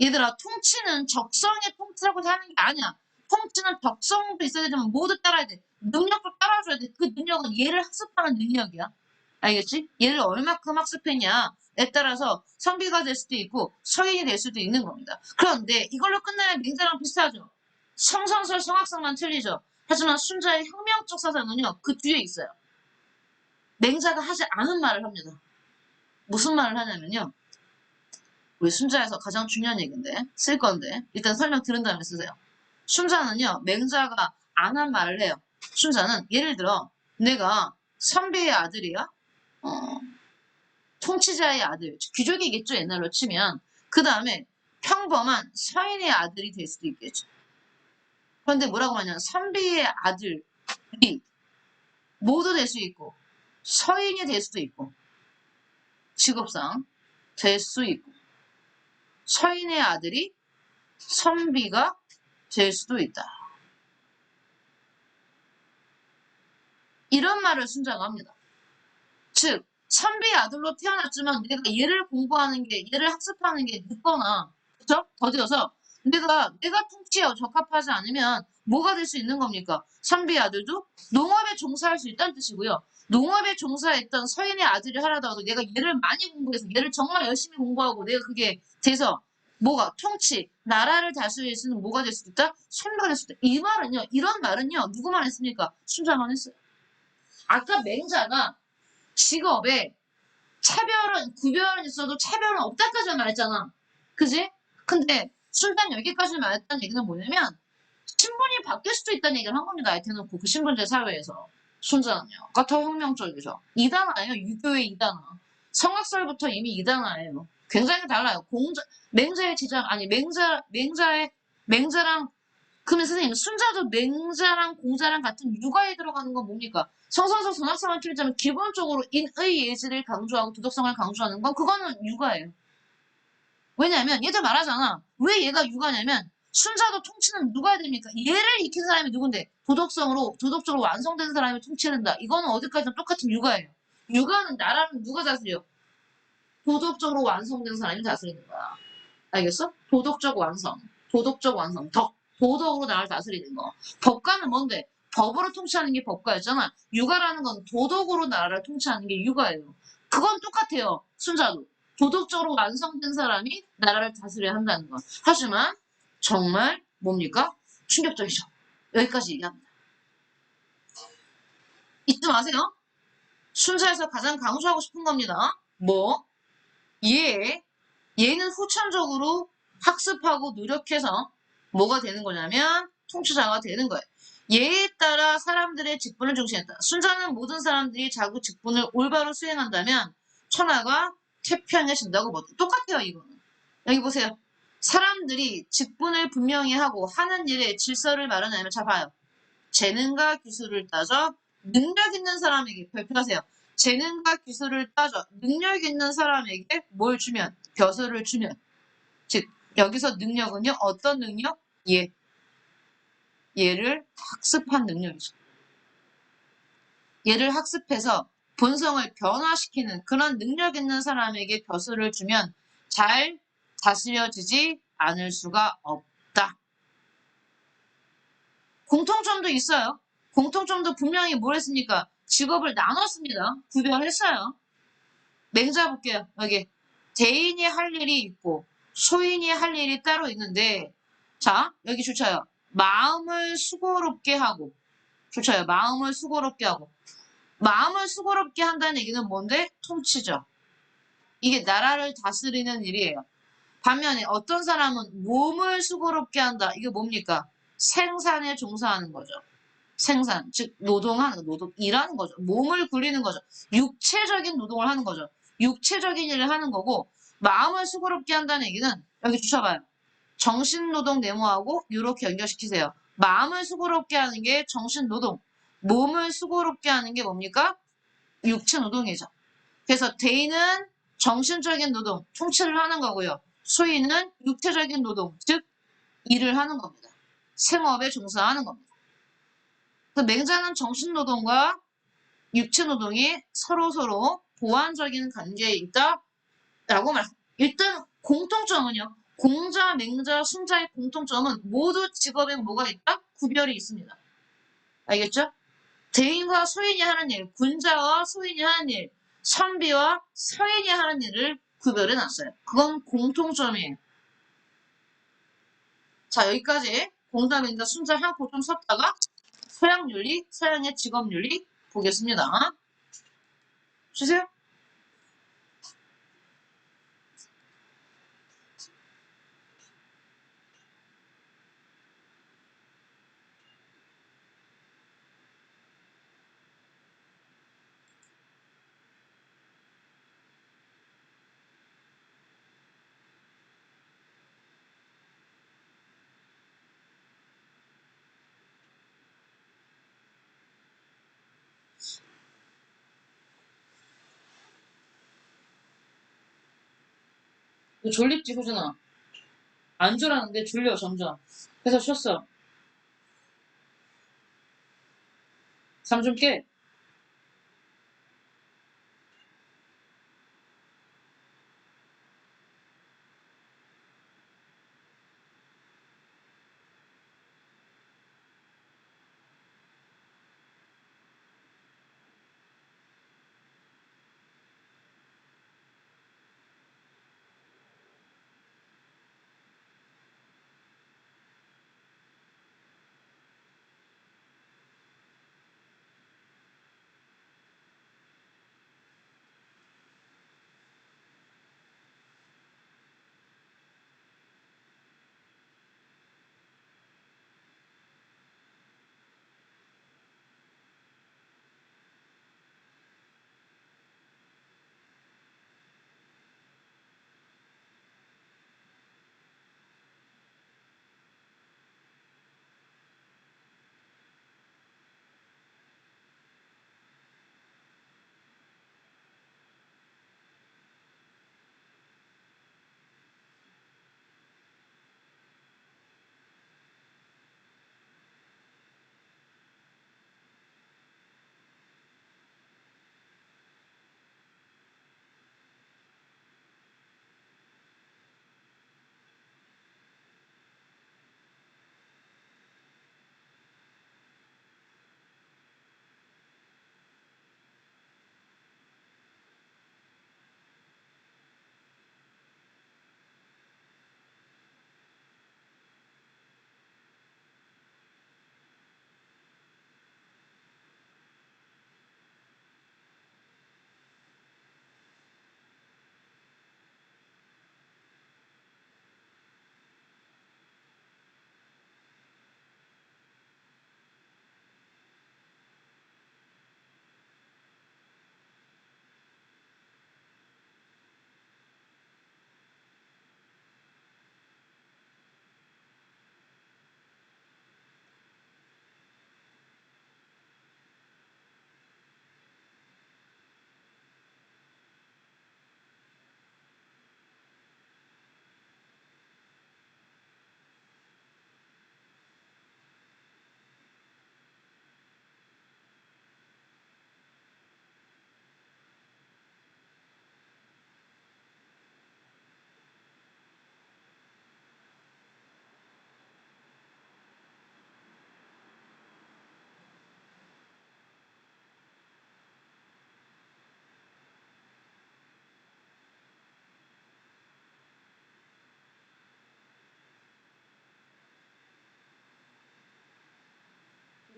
얘들아 통치는 적성의 통치라고 하는 게 아니야. 통치는 적성도 있어야 되지만 모두 따라야 돼. 능력도 따라줘야 돼. 그 능력은 얘를 학습하는 능력이야. 알겠지? 얘를 얼마큼 학습했냐에 따라서 선비가 될 수도 있고 서인이 될 수도 있는 겁니다. 그런데 이걸로 끝나면 맹자랑 비슷하죠. 성선설 성악설만 틀리죠. 하지만 순자의 혁명적 사상은요. 그 뒤에 있어요. 맹자가 하지 않은 말을 합니다. 무슨 말을 하냐면요. 우리 순자에서 가장 중요한 얘기인데 쓸 건데 일단 설명 들은 다음에 쓰세요. 순자는요. 맹자가 안 한 말을 해요. 순자는 예를 들어 내가 선비의 아들이야. 통치자의 아들, 귀족이겠죠, 옛날로 치면. 그 다음에 평범한 서인의 아들이 될 수도 있겠죠. 그런데 뭐라고 하냐면 선비의 아들이 모두 될 수 있고 서인이 될 수도 있고 직업상 될 수 있고 서인의 아들이 선비가 될 수도 있다. 이런 말을 순자가 합니다. 즉 선비의 아들로 태어났지만 내가 얘를 공부하는 게 얘를 학습하는 게 늦거나 그쵸? 더디어서 내가 통치에 적합하지 않으면 뭐가 될 수 있는 겁니까? 선비의 아들도 농업에 종사할 수 있다는 뜻이고요. 농업에 종사했던 서인의 아들이 하라도 내가 얘를 많이 공부해서 얘를 정말 열심히 공부하고 내가 그게 돼서 뭐가 통치, 나라를 다스릴 수 있는 뭐가 될 수도 있다? 선비가 될 수도 있다. 이 말은요, 이런 말은요, 누구만 했습니까? 순자만 했어요. 아까 맹자가 직업에 구별은 있어도 차별은 없다까지 말했잖아. 그지? 근데 순간 여기까지 말했다는 얘기는 뭐냐면 신분이 바뀔 수도 있다는 얘기를 한 겁니다. 대놓고 그 신분제 사회에서. 순자는요. 그러니까 더 혁명적이죠. 이단화예요. 유교의 이단화. 성악설부터 이미 이단화예요. 굉장히 달라요. 맹자의 지장 아니 맹자랑 그러면 선생님, 순자도 맹자랑 공자랑 같은 육아에 들어가는 건 뭡니까? 성선설 전학상을 틀자면 기본적으로 인의 예지를 강조하고 도덕성을 강조하는 건 그거는 육아예요. 왜냐면 얘들 말하잖아. 왜 얘가 육아냐면 순자도 통치는 누가 해야 됩니까? 얘를 익힌 사람이 누군데? 도덕적으로 완성된 사람이 통치한다. 이거는 어디까지나 똑같은 육아예요. 육아는 나라는 누가 다스려? 도덕적으로 완성된 사람이 다스리는 거야. 알겠어? 도덕적 완성. 도덕적 완성. 도덕으로 나를 다스리는 거. 법가는 뭔데? 법으로 통치하는 게 법가였잖아. 육아라는 건 도덕으로 나라를 통치하는 게 육아예요. 그건 똑같아요. 순자도. 도덕적으로 완성된 사람이 나라를 다스려야 한다는 거. 하지만 정말 뭡니까? 충격적이죠. 여기까지 얘기합니다. 잊지 마세요. 순자에서 가장 강조하고 싶은 겁니다. 뭐? 얘는 후천적으로 학습하고 노력해서 뭐가 되는 거냐면 통치자가 되는 거예요. 얘에 따라 사람들의 직분을 중시했다. 순자는 모든 사람들이 자기 직분을 올바로 수행한다면 천하가 태평해진다고 보다. 똑같아요, 이거는. 여기 보세요. 사람들이 직분을 분명히 하고 하는 일에 질서를 마련하면 잘 봐요. 재능과 기술을 따져 능력 있는 사람에게 발표하세요. 재능과 기술을 따져 능력 있는 사람에게 뭘 주면? 벼슬을 주면. 즉 여기서 능력은요. 어떤 능력? 얘를 학습한 능력이죠. 얘를 학습해서 본성을 변화시키는 그런 능력 있는 사람에게 벼슬을 주면 잘 다스려지지 않을 수가 없다. 공통점도 있어요. 공통점도 분명히 뭘 했습니까? 직업을 나눴습니다. 구별했어요. 맹자 볼게요. 여기 대인이 할 일이 있고 소인이 할 일이 따로 있는데 자 여기 좋쳐요. 마음을 수고롭게 하고 좋쳐요. 마음을 수고롭게 하고 마음을 수고롭게 한다는 얘기는 뭔데? 통치죠. 이게 나라를 다스리는 일이에요. 반면에 어떤 사람은 몸을 수고롭게 한다. 이게 뭡니까? 생산에 종사하는 거죠. 생산, 즉 노동하는 노동, 일하는 거죠. 몸을 굴리는 거죠. 육체적인 노동을 하는 거죠. 육체적인 일을 하는 거고 마음을 수고롭게 한다는 얘기는 여기 주셔봐요. 정신노동 네모하고 이렇게 연결시키세요. 마음을 수고롭게 하는 게 정신노동, 몸을 수고롭게 하는 게 뭡니까? 육체노동이죠. 그래서 대인은 정신적인 노동, 통치를 하는 거고요. 수인은 육체적인 노동, 즉 일을 하는 겁니다. 생업에 종사하는 겁니다. 그 맹자는 정신노동과 육체노동이 서로서로 보완적인 관계에 있다라고 말씀. 일단 공통점은요. 공자, 맹자, 순자의 공통점은 모두 직업에 뭐가 있다? 구별이 있습니다. 알겠죠? 대인과 소인이 하는 일, 군자와 소인이 하는 일, 선비와 서인이 하는 일을 구별해 놨어요. 그건 공통점이에요. 자, 여기까지 공자, 맹자, 순자 한코 좀 썼다가 서양윤리, 서양의 직업윤리 보겠습니다. 주세요. 너 졸립지, 호준아? 안 졸았는데 졸려, 점점. 그래서 쉬었어. 잠 좀 깨.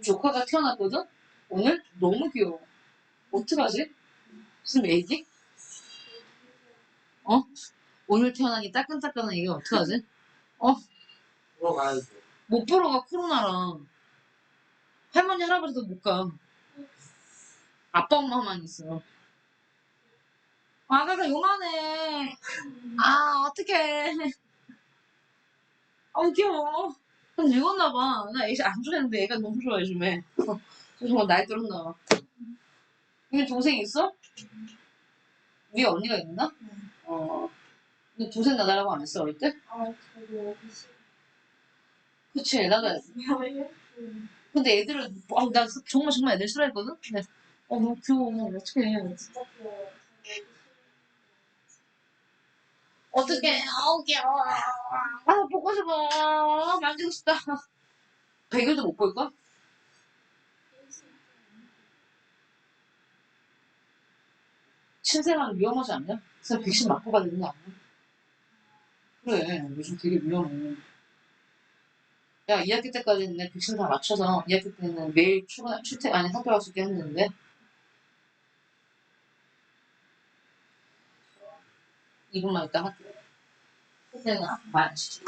조카가 태어났거든? 오늘? 너무 귀여워. 어떡하지? 무슨 애기? 어? 오늘 태어나기 따끈따끈한 애기 어떡하지? 어? 보러 가야죠. 못 보러 가, 코로나랑. 할머니, 할아버지도 못 가. 아빠, 엄마만 있어. 아가가 요만해. 아, 어떡해. 아, 귀여워. 좀 늙었나 봐. 나 애기 안 좋아했는데 애가 너무 좋아해, 요즘에. 정말 나이 들었나 봐. 이게 동생 있어? 위에 언니가 있나? 어. 근데 동생 나달라고 안 했어, 어릴 때? 저도 그치, 나도. 근데 애들은, 나 정말 애들 싫어했거든? 근데, 너무 귀여워. 어떡해. 진짜 귀여워요. 어떡해. 아우, 귀여워. 아, 보고 싶어. 만지고 싶다. 백일도 못 볼까? 신생아는 위험하지 않냐? 그래서 백신 맞고 가야 되는 거 아니야? 그래, 요즘 되게 위험해. 야, 2학기 때까지는 내 백신 다 맞춰서 2학기 때는 매일 출퇴, 아니, 학교 갈 수 있게 했는데 2분만 있다 할게. 그때는 많지.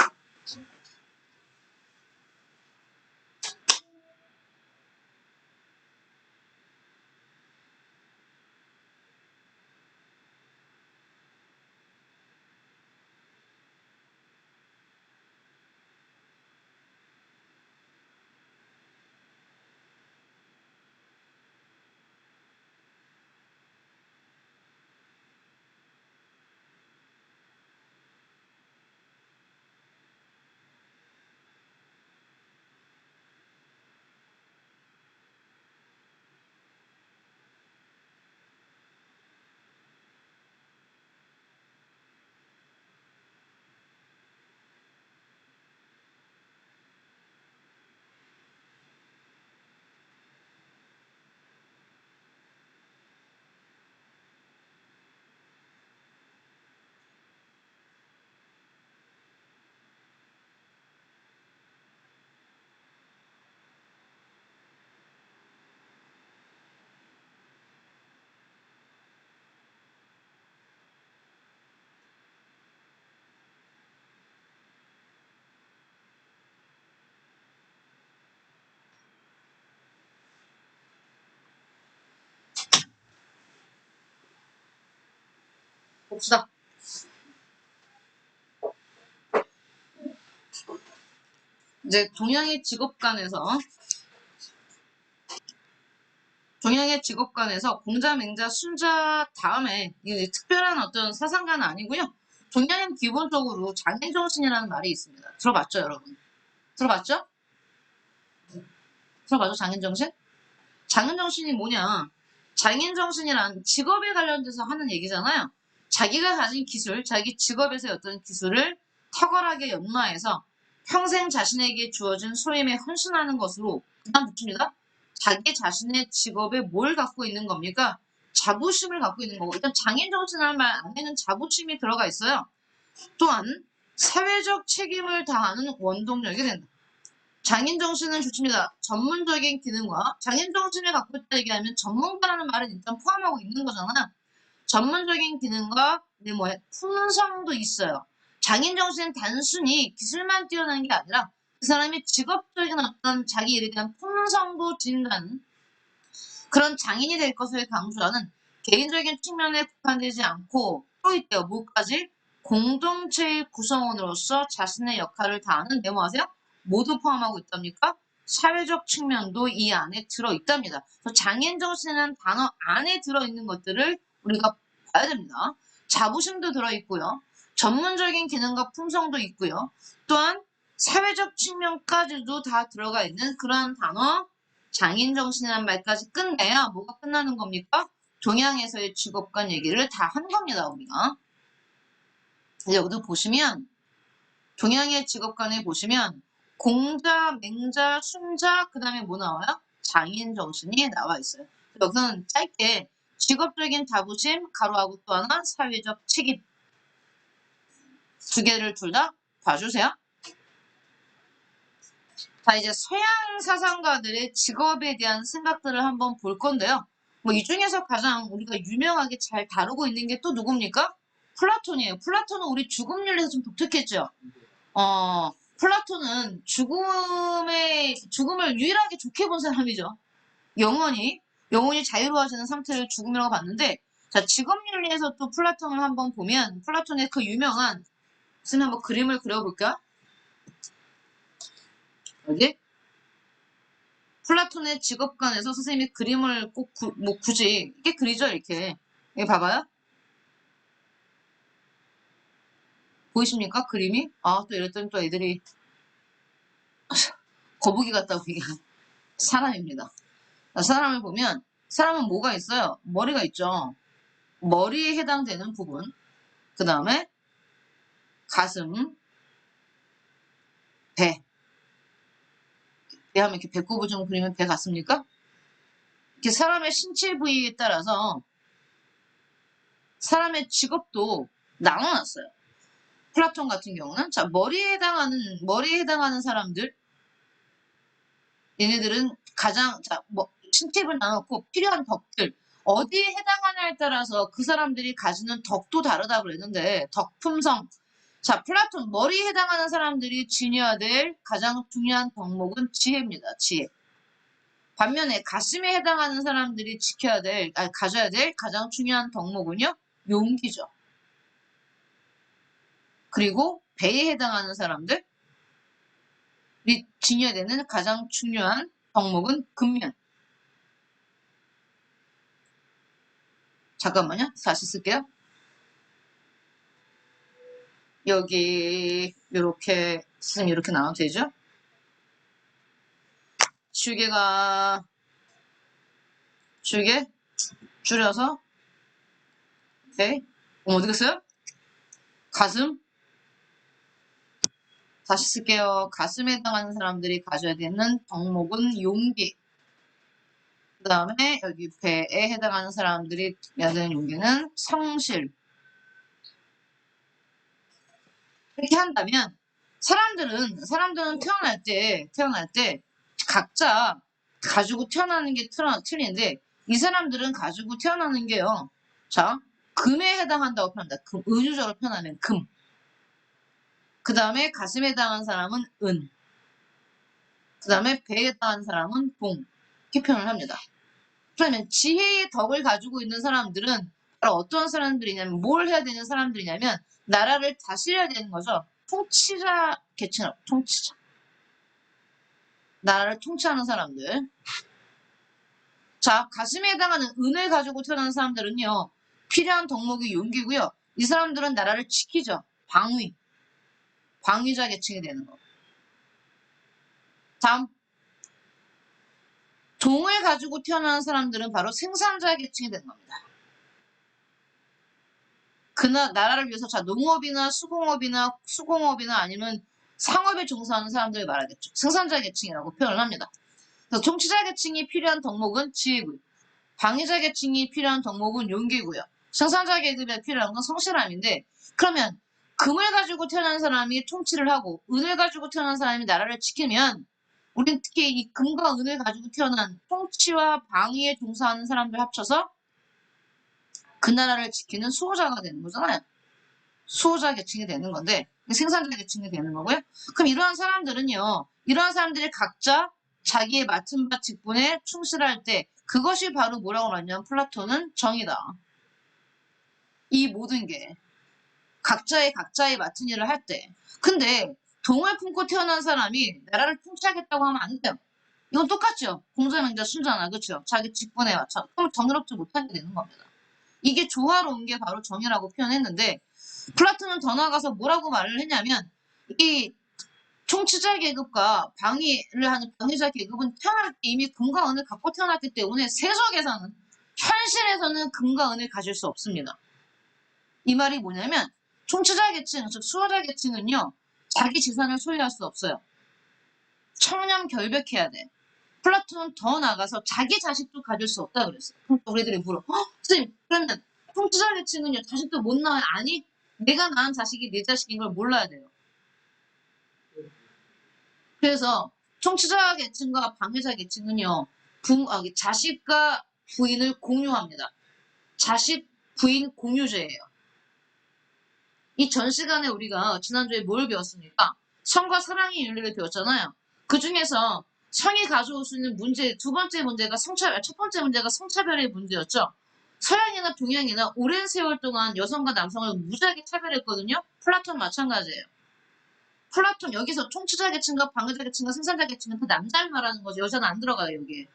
봅시다. 이제 동양의 직업관에서 공자, 맹자, 순자 다음에 이게 특별한 어떤 사상가는 아니고요. 동양은 기본적으로 장인정신이라는 말이 있습니다. 들어봤죠, 여러분? 들어봤죠? 들어봤죠, 장인정신? 장인정신이 뭐냐? 장인정신이란 직업에 관련돼서 하는 얘기잖아요. 자기가 가진 기술, 자기 직업에서의 어떤 기술을 탁월하게 연마해서 평생 자신에게 주어진 소임에 헌신하는 것으로 그다음 붙입니다. 자기 자신의 직업에 뭘 갖고 있는 겁니까? 자부심을 갖고 있는 거고 일단 장인정신이라는 말 안에는 자부심이 들어가 있어요. 또한 사회적 책임을 다하는 원동력이 된다. 장인정신은 좋습니다. 전문적인 기능과 장인정신을 갖고 있다 얘기하면 전문가라는 말은 일단 포함하고 있는 거잖아. 전문적인 기능과 품성도 있어요. 장인정신은 단순히 기술만 뛰어난 게 아니라 그 사람이 직업적인 어떤 자기 일에 대한 품성도 지닌다는 그런 장인이 될 것을 강조하는 개인적인 측면에 국한되지 않고 또 있대요. 뭐까지? 공동체의 구성원으로서 자신의 역할을 다하는 네모하세요? 모두 포함하고 있답니까? 사회적 측면도 이 안에 들어있답니다. 그래서 장인정신이라는 단어 안에 들어있는 것들을 우리가 봐야 됩니다. 자부심도 들어있고요. 전문적인 기능과 품성도 있고요. 또한 사회적 측면까지도 다 들어가 있는 그러한 단어 장인정신이라는 말까지 끝내야 뭐가 끝나는 겁니까? 동양에서의 직업관 얘기를 다 한 겁니다, 우리가. 여기도 보시면 동양의 직업관에 보시면 공자, 맹자, 순자, 그 다음에 뭐 나와요? 장인정신이 나와 있어요. 여기서는 짧게 직업적인 자부심, 가로하고 또 하나 사회적 책임 두 개를 둘 다 봐주세요. 자, 이제 서양 사상가들의 직업에 대한 생각들을 한번 볼 건데요. 뭐 이 중에서 가장 우리가 유명하게 잘 다루고 있는 게 또 누굽니까? 플라톤이에요. 플라톤은 우리 죽음 윤리에서 좀 독특했죠. 플라톤은 죽음을 유일하게 좋게 본 사람이죠. 영원히 자유로워지는 상태를 죽음이라고 봤는데, 자, 직업 윤리에서 또 플라톤을 한번 보면, 플라톤의 그 유명한, 선생님 한번 그림을 그려볼까? 여기? 플라톤의 직업관에서 선생님이 그림을 꼭 뭐 굳이 이렇게 그리죠, 이렇게. 여기 봐봐요. 보이십니까? 그림이? 아, 또 이랬더니 또 애들이 거북이 같다고 이게 사람입니다. 사람을 보면 사람은 뭐가 있어요? 머리가 있죠. 머리에 해당되는 부분. 그 다음에 가슴, 배. 배 하면 이렇게 배꼽을 좀 그리면 배 같습니까? 이렇게 사람의 신체 부위에 따라서 사람의 직업도 나눠놨어요. 플라톤 같은 경우는 자 머리에 해당하는 사람들 얘네들은 가장 뭐 신체를 나눴고 필요한 덕들 어디에 해당하냐에 따라서 그 사람들이 가지는 덕도 다르다고 그랬는데 덕품성 자 플라톤 머리에 해당하는 사람들이 지녀야 될 가장 중요한 덕목은 지혜입니다. 지혜. 반면에 가슴에 해당하는 사람들이 가져야 될 가장 중요한 덕목은요 용기죠. 그리고 배에 해당하는 사람들이 지녀야 되는 가장 중요한 덕목은 근면. 잠깐만요. 다시 쓸게요. 여기 이렇게 선생님 이렇게 나오면 되죠? 줄게 줄여서 오케이. 어디 갔어요? 가슴 다시 쓸게요. 가슴에 해당하는 사람들이 가져야 되는 덕목은 용기. 그 다음에 여기 배에 해당하는 사람들이 해야 되는 용기는 성실. 이렇게 한다면 사람들은 태어날 때 각자 가지고 태어나는 게 틀린데 이 사람들은 가지고 태어나는 게요. 자, 금에 해당한다고 표현한다. 금, 은유적으로 표현하면 금. 그 다음에 가슴에 해당하는 사람은 은. 그 다음에 배에 해당하는 사람은 봉. 이렇게 표현을 합니다. 그러면 지혜의 덕을 가지고 있는 사람들은 바로 어떤 사람들이냐면 뭘 해야 되는 사람들이냐면 나라를 다스려야 되는 거죠. 통치자 계층, 통치자. 나라를 통치하는 사람들. 자, 가슴에 해당하는 은을 가지고 태어난 사람들은요. 필요한 덕목이 용기고요. 이 사람들은 나라를 지키죠. 방위자 계층이 되는 거. 다음. 동을 가지고 태어난 사람들은 바로 생산자 계층이 되는 겁니다. 나라를 위해서 농업이나 수공업이나 아니면 상업에 종사하는 사람들을 말하겠죠. 생산자 계층이라고 표현을 합니다. 그래서 통치자 계층이 필요한 덕목은 지혜고요. 방위자 계층이 필요한 덕목은 용기고요. 생산자 계급에 필요한 건 성실함인데 그러면 금을 가지고 태어난 사람이 통치를 하고 은을 가지고 태어난 사람이 나라를 지키면 우리는 특히 이 금과 은을 가지고 태어난 통치와 방위에 종사하는 사람들 합쳐서 그 나라를 지키는 수호자가 되는 거잖아요. 수호자 계층이 되는 건데 생산자 계층이 되는 거고요. 그럼 이러한 사람들이 각자 자기의 맡은 바 직분에 충실할 때 그것이 바로 뭐라고 말하냐면 플라톤은 정의다. 이 모든 게 각자의 맡은 일을 할 때. 근데 동을 품고 태어난 사람이 나라를 통치하겠다고 하면 안 돼요. 이건 똑같죠. 공자명자 순자나 그렇죠. 자기 직분에 맞춰. 그럼 정의롭지 못하게 되는 겁니다. 이게 조화로운 게 바로 정의라고 표현했는데 플라톤은 더 나아가서 뭐라고 말을 했냐면 이 통치자 계급과 방위를 하는 방위자 계급은 태어날 때 이미 금과 은을 갖고 태어났기 때문에 세속에서는 현실에서는 금과 은을 가질 수 없습니다. 이 말이 뭐냐면 통치자 계층, 즉 수호자 계층은요. 자기 재산을 소유할 수 없어요. 청렴 결백해야 돼. 플라톤은 더 나아가서 자기 자식도 가질 수 없다 그랬어요. 그러니까 우리들이 물어. 선생님 그러면 통치자 계층은요. 자식도 못 낳아요? 아니 내가 낳은 자식이 내 자식인 걸 몰라야 돼요. 그래서 통치자 계층과 방해자 계층은요, 자식과 부인을 공유합니다. 자식, 부인 공유제예요. 이 전 시간에 우리가 지난주에 뭘 배웠습니까? 성과 사랑의 윤리를 배웠잖아요. 그 중에서 성이 가져올 수 있는 문제, 두 번째 문제가 성차별, 첫 번째 문제가 성차별의 문제였죠. 서양이나 동양이나 오랜 세월 동안 여성과 남성을 무지하게 차별했거든요. 플라톤 마찬가지예요. 플라톤 여기서 통치자 계층과 방해자 계층과 생산자 계층은 다 남자를 말하는 거죠. 여자는 안 들어가요, 여기에.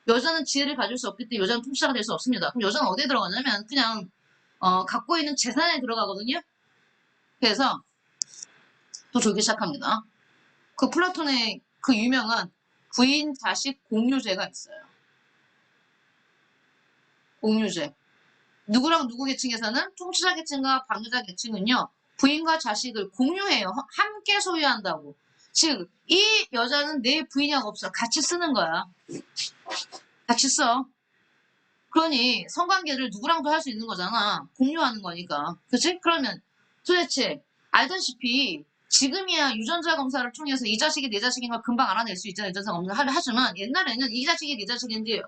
여자는 지혜를 가질 수 없기 때문에 여자는 통치자가 될 수 없습니다. 그럼 여자는 어디에 들어가냐면 그냥 갖고 있는 재산에 들어가거든요. 그래서 또 졸기 시작합니다. 그 플라톤의 그 유명한 부인 자식 공유제가 있어요. 공유제. 누구랑 누구 계층에서는 통치자 계층과 방해자 계층은요. 부인과 자식을 공유해요. 함께 소유한다고. 즉, 이 여자는 내 부인이라고 없어. 같이 쓰는 거야. 같이 써. 그러니 성관계를 누구랑도 할 수 있는 거잖아. 공유하는 거니까. 그치? 그러면 도대체 알다시피 지금이야 유전자 검사를 통해서 이 자식이 내 자식인 걸 금방 알아낼 수 있잖아요. 유전자 검사를 하지만 옛날에는 이 자식이 내 자식인지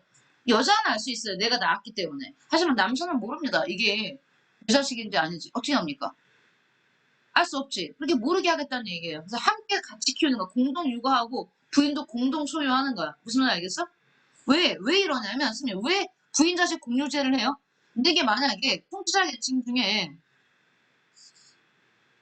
여자는 알 수 있어요. 내가 낳았기 때문에. 하지만 남자는 모릅니다. 이게 내 자식인지 아닌지. 어떻게 합니까? 알 수 없지. 그렇게 모르게 하겠다는 얘기예요. 그래서 함께 같이 키우는 거야. 공동 육아하고 부인도 공동 소유하는 거야. 무슨 말 알겠어? 왜 이러냐면, 선생님, 왜 부인 자식 공유제를 해요? 근데 이게 만약에 통치자 계층 중에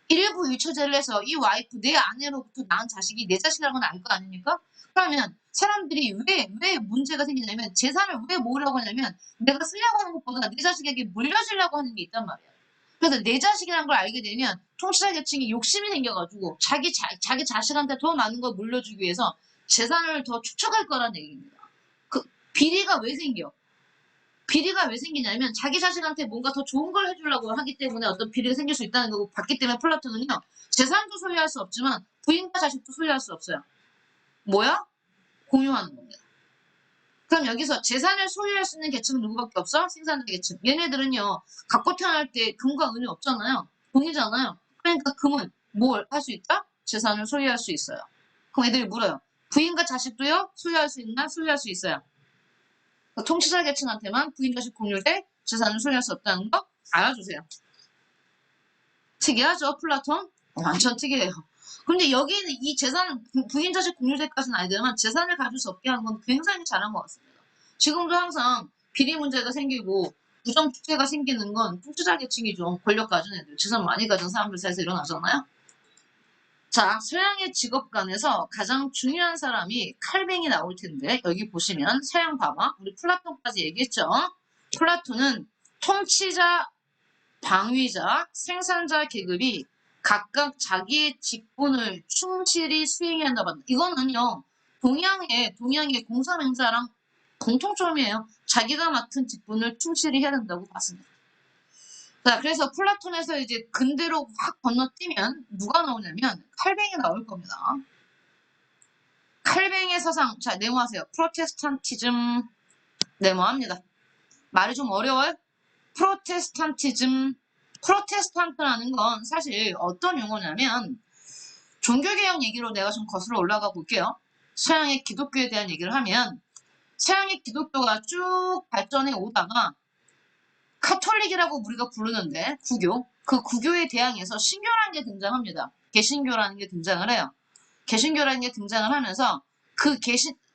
일부 유처제를 해서 이 와이프, 내 아내로부터 낳은 자식이 내 자식이라는 건 알 거 아닙니까? 그러면 사람들이 왜 문제가 생기냐면 재산을 왜 모으려고 하냐면 내가 쓰려고 하는 것보다 내 자식에게 물려주려고 하는 게 있단 말이에요. 그래서 내 자식이라는 걸 알게 되면 통치자 계층이 욕심이 생겨가지고 자기 자식한테 더 많은 걸 물려주기 위해서 재산을 더 축적할 거라는 얘기입니다. 그 비리가 왜 생겨? 비리가 왜 생기냐면 자기 자식한테 뭔가 더 좋은 걸 해주려고 하기 때문에 어떤 비리가 생길 수 있다는 거고 봤기 때문에 플라톤은요. 재산도 소유할 수 없지만 부인과 자식도 소유할 수 없어요. 뭐야? 공유하는 겁니다. 그럼 여기서 재산을 소유할 수 있는 계층은 누구밖에 없어? 생산자 계층. 얘네들은요. 갖고 태어날 때 금과 은이 없잖아요. 돈이잖아요. 그러니까 금은 뭘 할 수 있다? 재산을 소유할 수 있어요. 그럼 애들이 물어요. 부인과 자식도요? 소유할 수 있나? 소유할 수 있어요. 통치자 계층한테만 부인 자식 공유돼 재산을 소유할 수 없다는 거 알아주세요. 특이하죠, 플라톤? 완전 특이해요. 근데 여기는 이 재산을 부인 자식 공유제까지는 아니지만 재산을 가질 수 없게 하는 건 굉장히 잘한 것 같습니다. 지금도 항상 비리 문제가 생기고 부정 축제가 생기는 건 통치자 계층이죠. 권력 가진 애들, 재산 많이 가진 사람들 사이에서 일어나잖아요. 자, 서양의 직업관에서 가장 중요한 사람이 칼뱅이 나올 텐데 여기 보시면 서양 봐봐. 우리 플라톤까지 얘기했죠. 플라톤은 통치자, 방위자, 생산자 계급이 각각 자기의 직분을 충실히 수행해야 한다고 합니다. 이거는요. 동양의 공사맹사랑 공통점이에요. 자기가 맡은 직분을 충실히 해야 된다고 봤습니다. 자, 그래서 플라톤에서 이제 근대로 확 건너뛰면 누가 나오냐면 칼뱅이 나올 겁니다. 칼뱅의 사상, 자, 네모하세요. 프로테스탄티즘, 네모합니다. 말이 좀 어려워요? 프로테스탄트라는 건 사실 어떤 용어냐면 종교개혁 얘기로 내가 좀 거슬러 올라가 볼게요. 서양의 기독교에 대한 얘기를 하면 서양의 기독교가 쭉 발전해 오다가 카톨릭이라고 우리가 부르는데 구교, 그 구교에 대항해서 신교라는 게 등장합니다. 개신교라는 게 등장을 해요. 개신교라는 게 등장을 하면서 그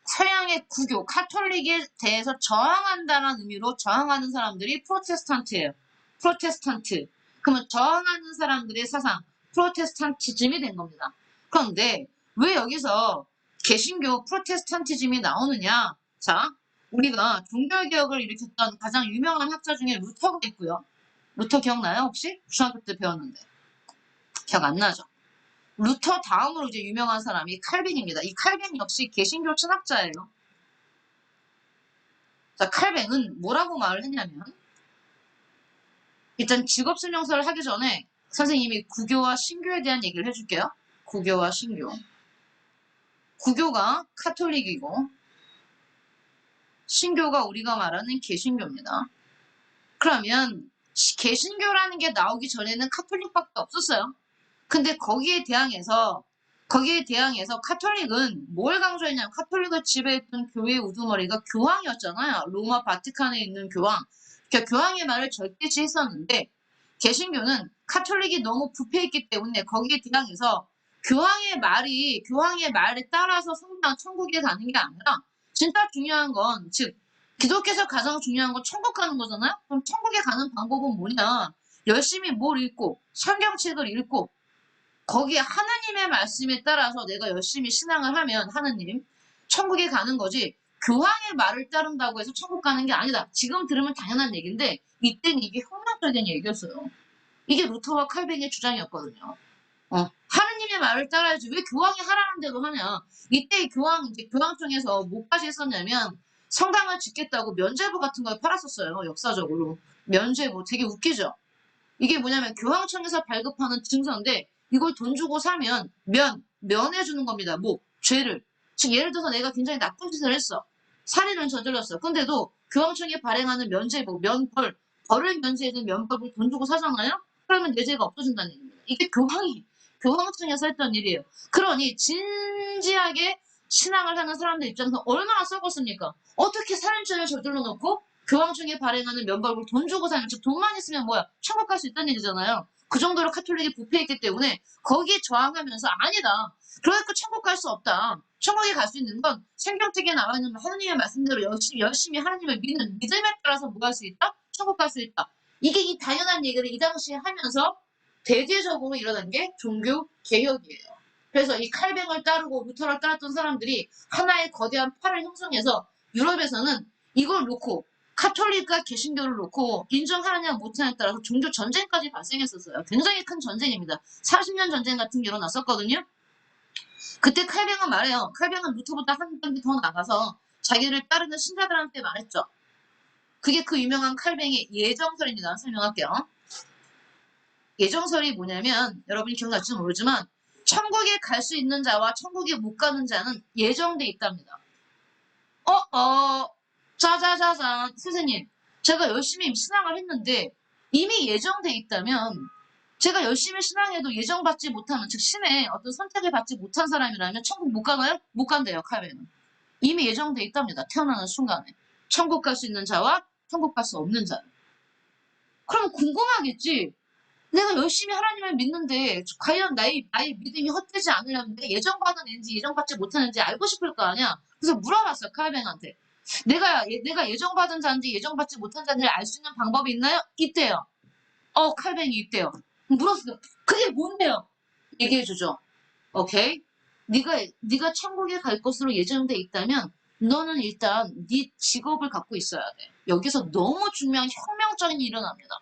서양의 구교, 카톨릭에 대해서 저항한다는 의미로 저항하는 사람들이 프로테스탄트예요. 프로테스탄트. 그러면 저항하는 사람들의 사상, 프로테스탄티즘이 된 겁니다. 그런데 왜 여기서 개신교 프로테스탄티즘이 나오느냐? 자, 우리가 종교개혁을 일으켰던 가장 유명한 학자 중에 루터가 있고요. 루터 기억나요? 혹시? 중학교 때 배웠는데. 기억 안 나죠? 루터 다음으로 이제 유명한 사람이 칼빈입니다. 이 칼빈 역시 개신교 신학자예요. 자, 칼빈은 뭐라고 말을 했냐면 일단 직업설명서를 하기 전에 선생님이 구교와 신교에 대한 얘기를 해줄게요. 구교와 신교. 구교가 카톨릭이고 신교가 우리가 말하는 개신교입니다. 그러면 개신교라는 게 나오기 전에는 카톨릭밖에 없었어요. 근데 거기에 대항해서 거기에 대항해서 카톨릭은 뭘 강조했냐면 카톨릭을 지배했던 교회의 우두머리가 교황이었잖아요. 로마 바티칸에 있는 교황. 그러니까 교황의 말을 절대시했었는데 개신교는 카톨릭이 너무 부패했기 때문에 거기에 대항해서 교황의 말에 따라서 성당 천국에 가는 게 아니라 진짜 중요한 건 즉 기독교에서 가장 중요한 건 천국 가는 거잖아요. 그럼 천국에 가는 방법은 뭐냐? 열심히 뭘 읽고 성경책을 읽고 거기에 하나님의 말씀에 따라서 내가 열심히 신앙을 하면 하나님 천국에 가는 거지 교황의 말을 따른다고 해서 천국 가는 게 아니다. 지금 들으면 당연한 얘기인데 이때는 이게 혁명적인 얘기였어요. 이게 루터와 칼뱅의 주장이었거든요. 하느님의 말을 따라야지 왜 교황이 하라는 대로 하냐. 이때 이제 교황청에서 뭐까지 했었냐면 성당을 짓겠다고 면죄부 같은 걸 팔았었어요. 역사적으로. 면죄부 되게 웃기죠. 이게 뭐냐면 교황청에서 발급하는 증서인데 이걸 돈 주고 사면 면해주는 겁니다. 뭐 죄를. 즉 예를 들어서 내가 굉장히 나쁜 짓을 했어. 살인을 저질렀어. 근데도 교황청이 발행하는 면죄부, 벌을 면제해준 면법을 돈 주고 사잖아요. 그러면 내 죄가 없어진다는 얘기입니다. 이게 교황청에서 했던 일이에요. 그러니 진지하게 신앙을 하는 사람들 입장에서 얼마나 썩었습니까? 어떻게 살인죄를 저질러 놓고 교황청에 발행하는 면벌을 돈 주고 사면 즉 돈만 있으면 뭐야 천국 갈 수 있다는 얘기잖아요. 그 정도로 카톨릭이 부패했기 때문에 거기에 저항하면서 아니다. 그러니까 천국 갈 수 없다. 천국에 갈 수 있는 건 성경책에 나와 있는 하나님의 말씀대로 열심히 하나님을 믿는 믿음에 따라서 뭐 할 수 있다? 천국 갈 수 있다. 이게 이 당연한 얘기를 이 당시에 하면서 대대적으로 일어난 게 종교 개혁이에요. 그래서 이 칼뱅을 따르고 루터를 따랐던 사람들이 하나의 거대한 팔을 형성해서 유럽에서는 이걸 놓고 카톨릭과 개신교를 놓고 인정하느냐 못하느냐에 따라서 종교 전쟁까지 발생했었어요. 굉장히 큰 전쟁입니다. 40년 전쟁 같은 게 일어났었거든요. 그때 칼뱅은 말해요. 칼뱅은 루터보다 한 단계 더 나가서 자기를 따르는 신자들한테 말했죠. 그게 그 유명한 칼뱅의 예정설입니다. 설명할게요. 예정설이 뭐냐면 여러분이 기억날지 모르지만 천국에 갈 수 있는 자와 천국에 못 가는 자는 예정돼 있답니다. 짜자자잔 선생님 제가 열심히 신앙을 했는데 이미 예정돼 있다면 제가 열심히 신앙해도 예정받지 못하는 즉 신의 어떤 선택을 받지 못한 사람이라면 천국 못 가나요? 못 간대요. 칼뱅은. 이미 예정돼 있답니다. 태어나는 순간에. 천국 갈 수 있는 자와 천국 갈 수 없는 자. 그럼 궁금하겠지. 내가 열심히 하나님을 믿는데 과연 나의 믿음이 헛되지 않으려면 내가 예정받은 애인지 예정받지 못하는지 알고 싶을 거 아니야. 그래서 물어봤어요. 칼뱅한테. 내가 예정받은 자인지 예정받지 못한 자인지 알 수 있는 방법이 있나요? 있대요. 칼뱅이 있대요. 물었어요. 그게 뭔데요? 얘기해주죠. 오케이? 네가 천국에 갈 것으로 예정돼 있다면 너는 일단 네 직업을 갖고 있어야 돼. 여기서 너무 중요한 혁명적인 일이 일어납니다.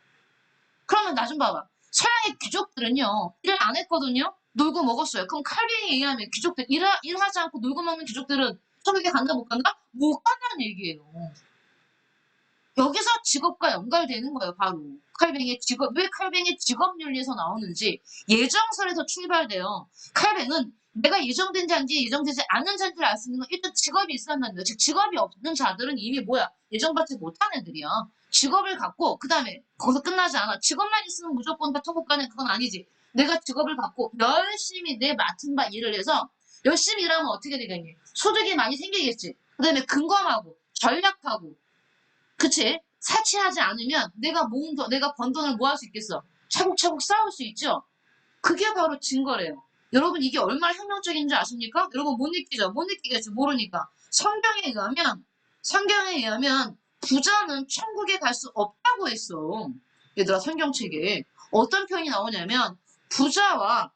그러면 나 좀 봐봐. 서양의 귀족들은요. 일을 안 했거든요. 놀고 먹었어요. 그럼 칼뱅에 의하면 귀족들 일하지 않고 놀고 먹는 귀족들은 천국에 간다 못 간다? 못 간다는 얘기예요. 여기서 직업과 연결되는 거예요. 바로 칼뱅의 직업. 왜 칼뱅의 직업윤리에서 나오는지 예정설에서 출발돼요. 칼뱅은 내가 예정된 자인지 예정되지 않은 자인지를 알 수 있는 건 일단 직업이 있어야 한다는 거예요. 즉 직업이 없는 자들은 이미 뭐야 예정받지 못한 애들이야. 직업을 갖고 그 다음에 거기서 끝나지 않아. 직업만 있으면 무조건 다 천국 가는 그건 아니지. 내가 직업을 갖고 열심히 내 맡은 바 일을 해서 열심히 일하면 어떻게 되겠니? 소득이 많이 생기겠지. 그 다음에 근검하고 전략하고 그치? 사치하지 않으면 내가 번 돈을 뭐 할 수 있겠어? 차곡차곡 쌓을 수 있죠? 그게 바로 증거래요. 여러분 이게 얼마나 혁명적인지 아십니까? 여러분 못 느끼죠? 못 느끼겠죠? 모르니까. 성경에 의하면 부자는 천국에 갈 수 없다고 했어. 얘들아 성경책에. 어떤 표현이 나오냐면 부자가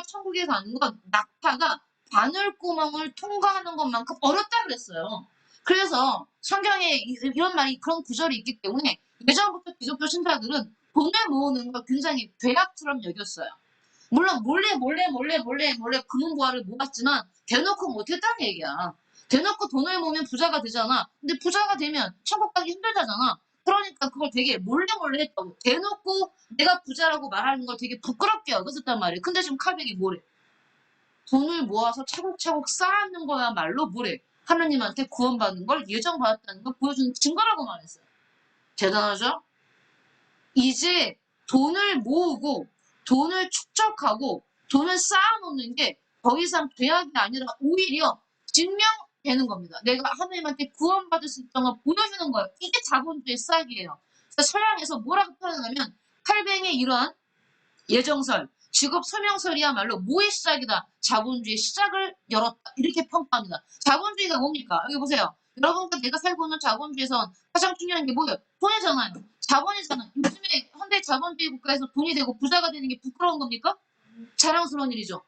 천국에 가는 건 낙타가 바늘구멍을 통과하는 것만큼 어렵다 그랬어요. 그래서 성경에 이런 말이 그런 구절이 있기 때문에 예전부터 기독교 신자들은 돈을 모으는 걸 굉장히 죄악처럼 여겼어요. 물론 몰래 금은보화를 모았지만 대놓고 못했다는 얘기야. 대놓고 돈을 모으면 부자가 되잖아. 근데 부자가 되면 천국 가기 힘들다잖아. 그러니까 그걸 되게 몰래 했다고. 대놓고 내가 부자라고 말하는 걸 되게 부끄럽게 여겼었단 말이에요. 근데 지금 칼뱅이 뭐래? 돈을 모아서 차곡차곡 쌓아놓는 거야말로 뭐래? 하나님한테 구원받는 걸 예정받았다는 걸 보여주는 증거라고 말했어요. 대단하죠? 이제 돈을 모으고 돈을 축적하고 돈을 쌓아놓는 게 더 이상 죄악이 아니라 오히려 증명되는 겁니다. 내가 하나님한테 구원받을 수 있다는 걸 보여주는 거예요. 이게 자본주의 시작이에요. 그래서 서양에서 뭐라고 표현하냐면 칼뱅의 이러한 예정설, 직업 서명설이야말로 뭐의 시작이다? 자본주의 시작을 열었다. 이렇게 평가합니다. 자본주의가 뭡니까? 여기 보세요. 여러분과 내가 살고 있는 자본주의에선 가장 중요한 게 뭐예요? 돈이잖아요. 자본이잖아요. 요즘에 현대 자본주의 국가에서 돈이 되고 부자가 되는 게 부끄러운 겁니까? 자랑스러운 일이죠.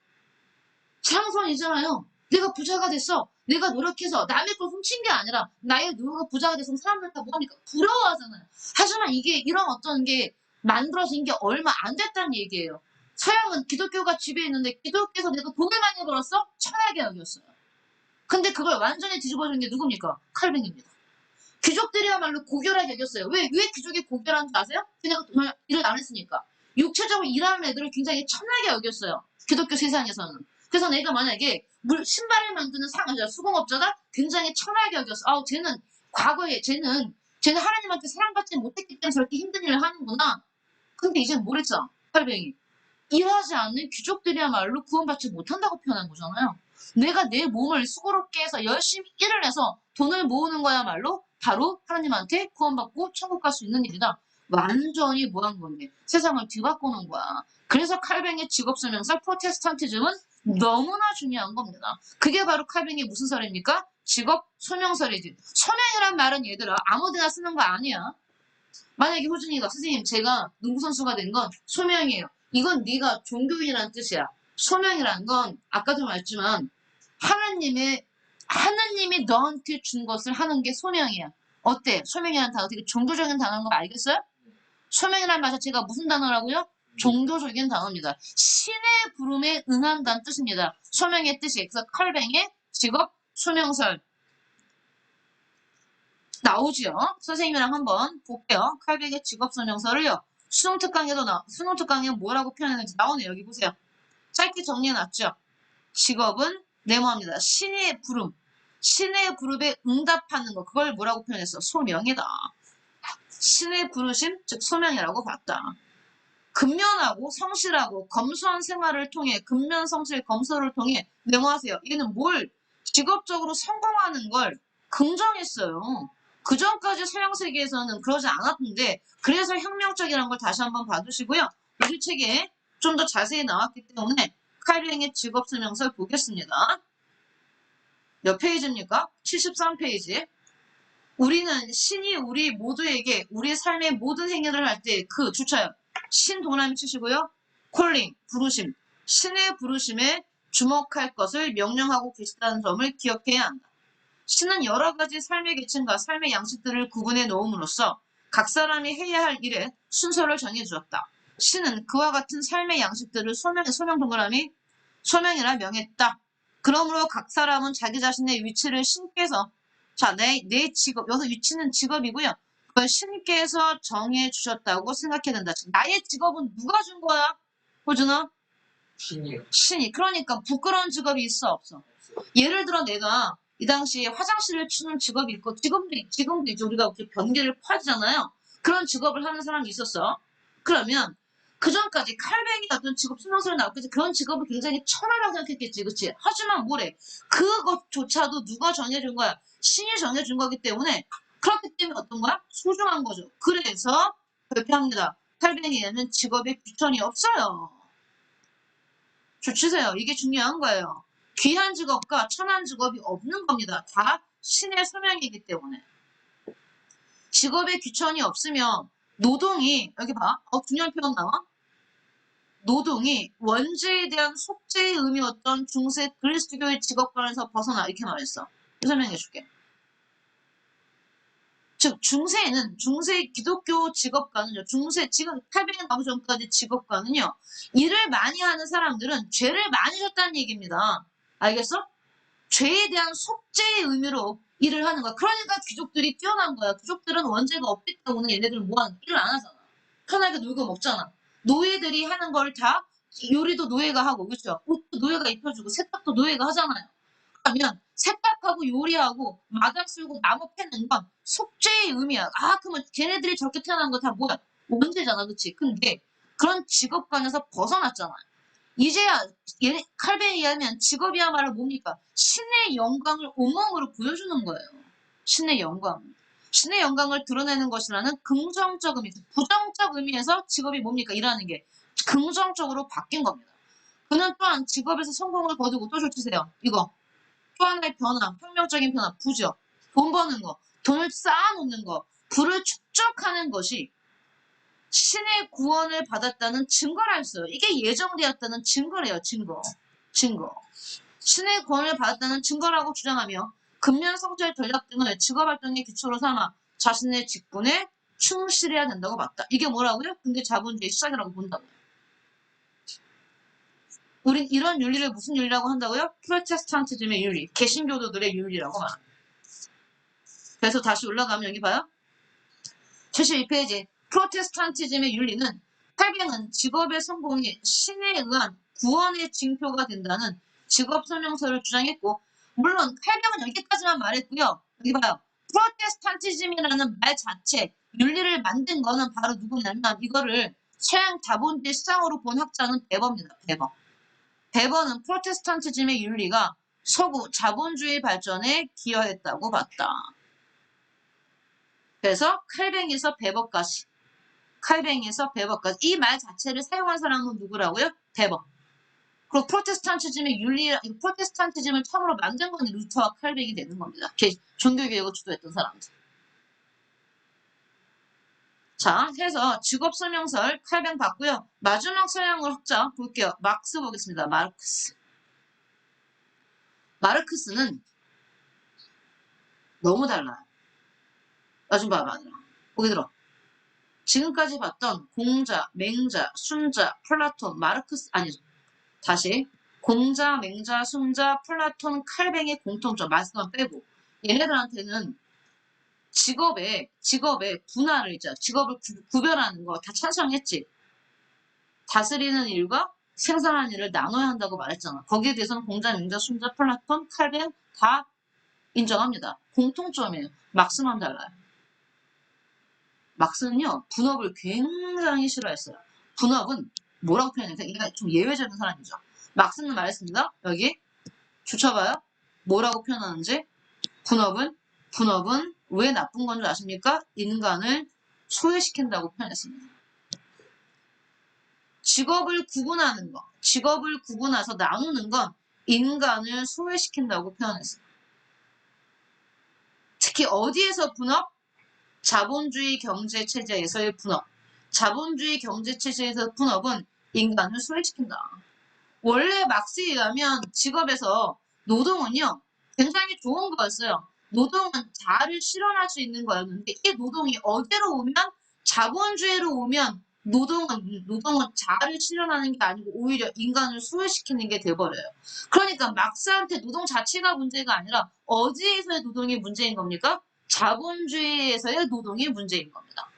자랑스러운 일이잖아요. 내가 부자가 됐어. 내가 노력해서 남의 걸 훔친 게 아니라 나의 노력으로 부자가 돼서 사람들 다 뭐합니까? 부러워하잖아요. 하지만 이게 이런 어떤 게 만들어진 게 얼마 안 됐다는 얘기예요. 서양은 기독교가 지배했는데 기독교에서 내가 돈을 많이 벌었어? 천하게 여겼어요. 근데 그걸 완전히 뒤집어준 게 누굽니까? 칼뱅입니다. 귀족들이야말로 고결하게 여겼어요. 왜 귀족이 고결한 줄 아세요? 그냥 정말 일을 안 했으니까. 육체적으로 일하는 애들을 굉장히 천하게 여겼어요. 기독교 세상에서는. 그래서 내가 만약에 신발을 만드는 수공업자다? 굉장히 천하게 여겼어. 아우, 쟤는 과거에, 쟤는 하나님한테 사랑받지 못했기 때문에 저렇게 힘든 일을 하는구나. 근데 이제 뭘 했죠? 칼뱅이. 일하지 않는 귀족들이야말로 구원받지 못한다고 표현한 거잖아요. 내가 내 몸을 수고롭게 해서 열심히 일을 해서 돈을 모으는 거야말로 바로 하나님한테 구원받고 천국 갈 수 있는 일이다. 완전히 뭐한 건데 세상을 뒤바꾸는 거야. 그래서 칼뱅의 직업설명서 프로테스탄티즘은 너무나 중요한 겁니다. 그게 바로 칼뱅의 무슨 설입니까? 직업 소명설이지. 소명이란 말은 얘들아 아무데나 쓰는 거 아니야. 만약에 호준이가 선생님 제가 농구선수가 된 건 소명이에요. 이건 네가 종교인이라는 뜻이야. 소명이란 건 아까도 말했지만 하나님이 너한테 준 것을 하는 게 소명이야. 어때? 소명이라는 단어 되게 종교적인 단어인 거 알겠어요? 소명이라는 말 자체가 무슨 단어라고요? 종교적인 단어입니다. 신의 부름에 응한다는 뜻입니다. 소명의 뜻이. 그래서 칼뱅의 직업 소명설 나오죠. 선생님이랑 한번 볼게요. 칼뱅의 직업 설명서를요. 수능 특강에 뭐라고 표현했는지 나오네요. 여기 보세요. 짧게 정리해놨죠. 직업은 네모합니다. 신의 부름. 신의 부름에 응답하는 거. 그걸 뭐라고 표현했어? 소명이다. 신의 부르심, 즉 소명이라고 봤다. 근면하고 성실하고 검소한 생활을 통해 근면, 성실, 검소를 통해 네모하세요. 얘는 뭘 직업적으로 성공하는 걸 긍정했어요. 그 전까지 서양 세계에서는 그러지 않았는데 그래서 혁명적이라는 걸 다시 한번 봐두시고요. 우리 책에 좀 더 자세히 나왔기 때문에 칼뱅의 직업 설명서를 보겠습니다. 몇 페이지입니까? 73페이지. 우리는 신이 우리 모두에게 우리 삶의 모든 행위를 할 때 그 주차요. 신 동그라미 치시고요. 콜링, 부르심. 신의 부르심에 주목할 것을 명령하고 계시다는 점을 기억해야 한다. 신은 여러 가지 삶의 계층과 삶의 양식들을 구분해 놓음으로써 각 사람이 해야 할 일에 순서를 정해 주었다. 신은 그와 같은 삶의 양식들을 소명 동그라미 소명이라 명했다. 그러므로 각 사람은 자기 자신의 위치를 신께서 자, 내 직업, 여기서 위치는 직업이고요. 그걸 신께서 정해 주셨다고 생각해야 된다. 나의 직업은 누가 준 거야? 호준아? 신이요. 신이. 그러니까 부끄러운 직업이 있어, 없어? 예를 들어 내가 이 당시에 화장실을 치는 직업이 있고 지금도 이제 우리가 이렇게 변기를 파잖아요. 그런 직업을 하는 사람이 있었어. 그러면 그 전까지 칼뱅이 어떤 직업 설명서를 나왔겠지. 그런 직업을 굉장히 천하라고 생각했겠지. 그치? 하지만 뭐래? 그것조차도 누가 정해준 거야? 신이 정해준 거기 때문에 그렇기 때문에 어떤 거야? 소중한 거죠. 그래서 발표합니다. 칼뱅이에는 직업에 귀천이 없어요. 주치세요. 이게 중요한 거예요. 귀한 직업과 천한 직업이 없는 겁니다. 다 신의 소명이기 때문에. 직업에 귀천이 없으면 노동이 여기 봐. 중요한 표현 나와. 노동이 원죄에 대한 속죄의 의미였던 중세 그리스도교의 직업관에서 벗어나 이렇게 말했어. 설명해 줄게. 즉 중세 기독교 직업관은요. 지금 칼뱅이 나오기 전까지 직업관은요. 일을 많이 하는 사람들은 죄를 많이 졌다는 얘기입니다. 알겠어? 죄에 대한 속죄의 의미로 일을 하는 거야. 그러니까 귀족들이 뛰어난 거야. 귀족들은 원죄가 없기 때문에 얘네들은 뭐하는 일을 안 하잖아. 편하게 놀고 먹잖아. 노예들이 하는 걸 다 요리도 노예가 하고 그렇죠? 옷도 노예가 입혀주고 세탁도 노예가 하잖아요. 그러면 세탁하고 요리하고 마당 쓸고 나무 패는 건 속죄의 의미야. 그러면 걔네들이 저렇게 태어난 거 다 뭐야? 원죄잖아. 그치? 근데 그런 직업관에서 벗어났잖아. 이제야 칼뱅에 의하면 직업이야말로 뭡니까? 신의 영광을 온몸으로 보여주는 거예요. 신의 영광. 신의 영광을 드러내는 것이라는 긍정적 의미, 부정적 의미에서 직업이 뭡니까? 일하는 게 긍정적으로 바뀐 겁니다. 그는 또한 직업에서 성공을 거두고 또 줄치세요. 이거. 또 하나의 변화, 혁명적인 변화, 부죠. 돈 버는 거, 돈을 쌓아놓는 거, 부를 축적하는 것이 신의 구원을 받았다는 증거를 할 수 있어요. 이게 예정되었다는 증거래요. 증거. 신의 구원을 받았다는 증거라고 주장하며 근면 성찰 전략 등을 직업활동의 기초로 삼아 자신의 직분에 충실해야 된다고 봤다. 이게 뭐라고요? 근데 자본주의 시작이라고 본다고요. 우린 이런 윤리를 무슨 윤리라고 한다고요? 프로테스탄티즘의 윤리, 개신교도들의 윤리라고 말합니다. 그래서 다시 올라가면 여기 봐요. 72페이지. 프로테스탄티즘의 윤리는 칼뱅은 직업의 성공이 신에 의한 구원의 징표가 된다는 직업 설명서를 주장했고, 물론 칼뱅은 여기까지만 말했고요. 여기 봐요. 프로테스탄티즘이라는 말 자체, 윤리를 만든 거는 바로 누구냐면 이거를 서양 자본주의 시장으로 본 학자는 베버입니다. 베버는 프로테스탄티즘의 윤리가 서구 자본주의 발전에 기여했다고 봤다. 그래서 칼뱅에서 베버까지 이 말 자체를 사용한 사람은 누구라고요? 베버. 그리고 프로테스탄티즘의 윤리, 프로테스탄티즘을 처음으로 만든 건 루터와 칼뱅이 되는 겁니다. 종교개혁을 주도했던 사람들. 자, 해서 직업 설명서를 칼뱅 봤고요. 마지막 서양 학자 볼게요. 막스 보겠습니다. 마르크스는 너무 달라요. 좀 봐봐. 보기 들어. 지금까지 봤던 공자, 맹자, 순자, 플라톤, 마르크스, 아니, 다시. 공자, 맹자, 순자, 플라톤, 칼뱅의 공통점, 말씀만 빼고. 얘네들한테는 직업의 분할을 있죠. 직업을 구별하는 거 다 찬성했지. 다스리는 일과 생산하는 일을 나눠야 한다고 말했잖아. 거기에 대해서는 공자, 맹자, 순자, 플라톤, 칼뱅 다 인정합니다. 공통점이에요. 막스만 달라요. 막스는요, 분업을 굉장히 싫어했어요. 분업은 뭐라고 표현해요? 얘가 좀 예외적인 사람이죠. 막스는 말했습니다. 여기 주쳐봐요. 뭐라고 표현하는지. 분업은 왜 나쁜 건 줄 아십니까? 인간을 소외시킨다고 표현했습니다. 직업을 구분해서 나누는 건 인간을 소외시킨다고 표현했어요. 특히 어디에서 분업? 자본주의 경제 체제에서의 분업. 자본주의 경제 체제에서 분업은 인간을 소외시킨다. 원래 막스에 의하면 직업에서 노동은요, 굉장히 좋은 거였어요. 노동은 자아를 실현할 수 있는 거였는데, 이 노동이 어디로 오면, 자본주의로 오면, 노동은 자아를 실현하는 게 아니고, 오히려 인간을 소외시키는 게 돼버려요. 그러니까 막스한테 노동 자체가 문제가 아니라, 어디에서의 노동이 문제인 겁니까? 자본주의에서의 노동이 문제인 겁니다.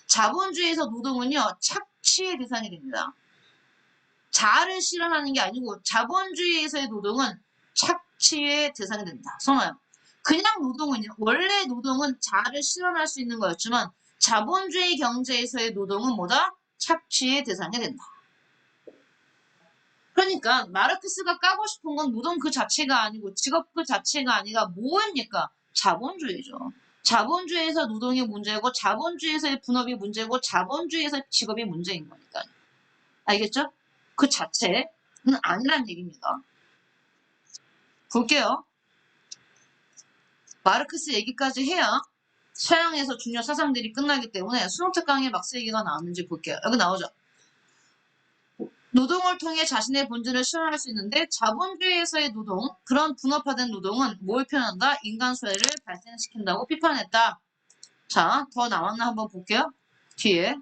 자본주의에서 노동은요, 착취의 대상이 됩니다. 자아를 실현하는 게 아니고 자본주의에서의 노동은 착취의 대상이 된다. 성화요. 그냥 노동은요. 원래 노동은 자아를 실현할 수 있는 거였지만 자본주의 경제에서의 노동은 뭐다? 착취의 대상이 된다. 그러니까 마르크스가 까고 싶은 건 노동 그 자체가 아니고 직업 그 자체가 아니라 뭐입니까? 자본주의죠. 자본주의에서 노동이 문제고 자본주의에서의 분업이 문제고 자본주의에서의 직업이 문제인 거니까요. 알겠죠? 그 자체는 아니란 얘기입니다. 볼게요. 마르크스 얘기까지 해야 서양에서 중요 사상들이 끝나기 때문에 수능특 강의에 막스 얘기가 나왔는지 볼게요. 여기 나오죠. 노동을 통해 자신의 본질을 실현할 수 있는데 자본주의에서의 노동, 그런 분업화된 노동은 뭘 표현한다? 인간 소외를 발생시킨다고 비판했다. 자, 더 나왔나 한번 볼게요. 뒤에.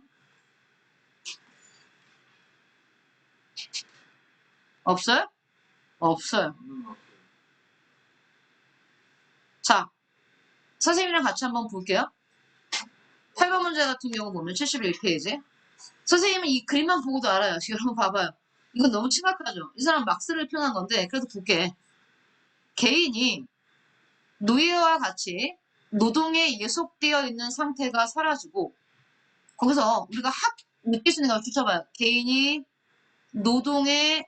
없어요? 없어요. 자, 선생님이랑 같이 한번 볼게요. 8번 문제 같은 경우 보면 71페이지. 선생님은 이 그림만 보고도 알아요. 지금 한번 봐봐요. 이건 너무 심각하죠. 이 사람 막스를 표현한 건데 그래도 볼게. 개인이 노예와 같이 노동에 예속되어 있는 상태가 사라지고 거기서 우리가 느낄 수 있는 걸 붙여봐요. 개인이 노동에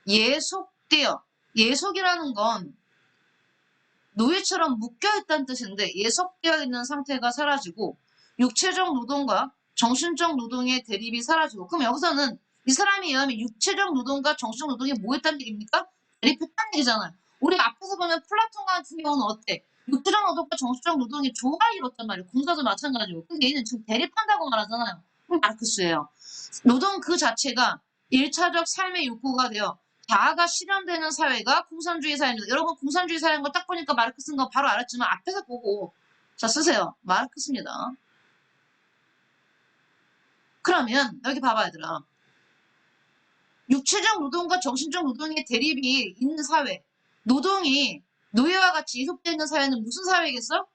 예속되어. 예속이라는 건 노예처럼 묶여있다는 뜻인데 예속되어 있는 상태가 사라지고 육체적 노동과 정신적 노동의 대립이 사라지고 그럼 여기서는 이 사람에 의하면 육체적 노동과 정신적 노동이 뭐 했다는 얘기입니까? 대립했다는 얘기잖아요. 우리 앞에서 보면 플라톤 같은 경우는 어때? 육체적 노동과 정신적 노동이 조화를 이뤘단 말이에요. 공사도 마찬가지고. 근데 얘는 지금 대립한다고 말하잖아요. 그럼 마르크스예요. 노동 그 자체가 1차적 삶의 욕구가 되어 자아가 실현되는 사회가 공산주의 사회입니다. 여러분 공산주의 사회인 거 딱 보니까 마르크스인 거 바로 알았지만 앞에서 보고 자 쓰세요. 마르크스입니다. 그러면 여기 봐봐 얘들아. 육체적 노동과 정신적 노동의 대립이 있는 사회. 노동이 노예와 같이 이속되어 있는 사회는 무슨 사회겠어?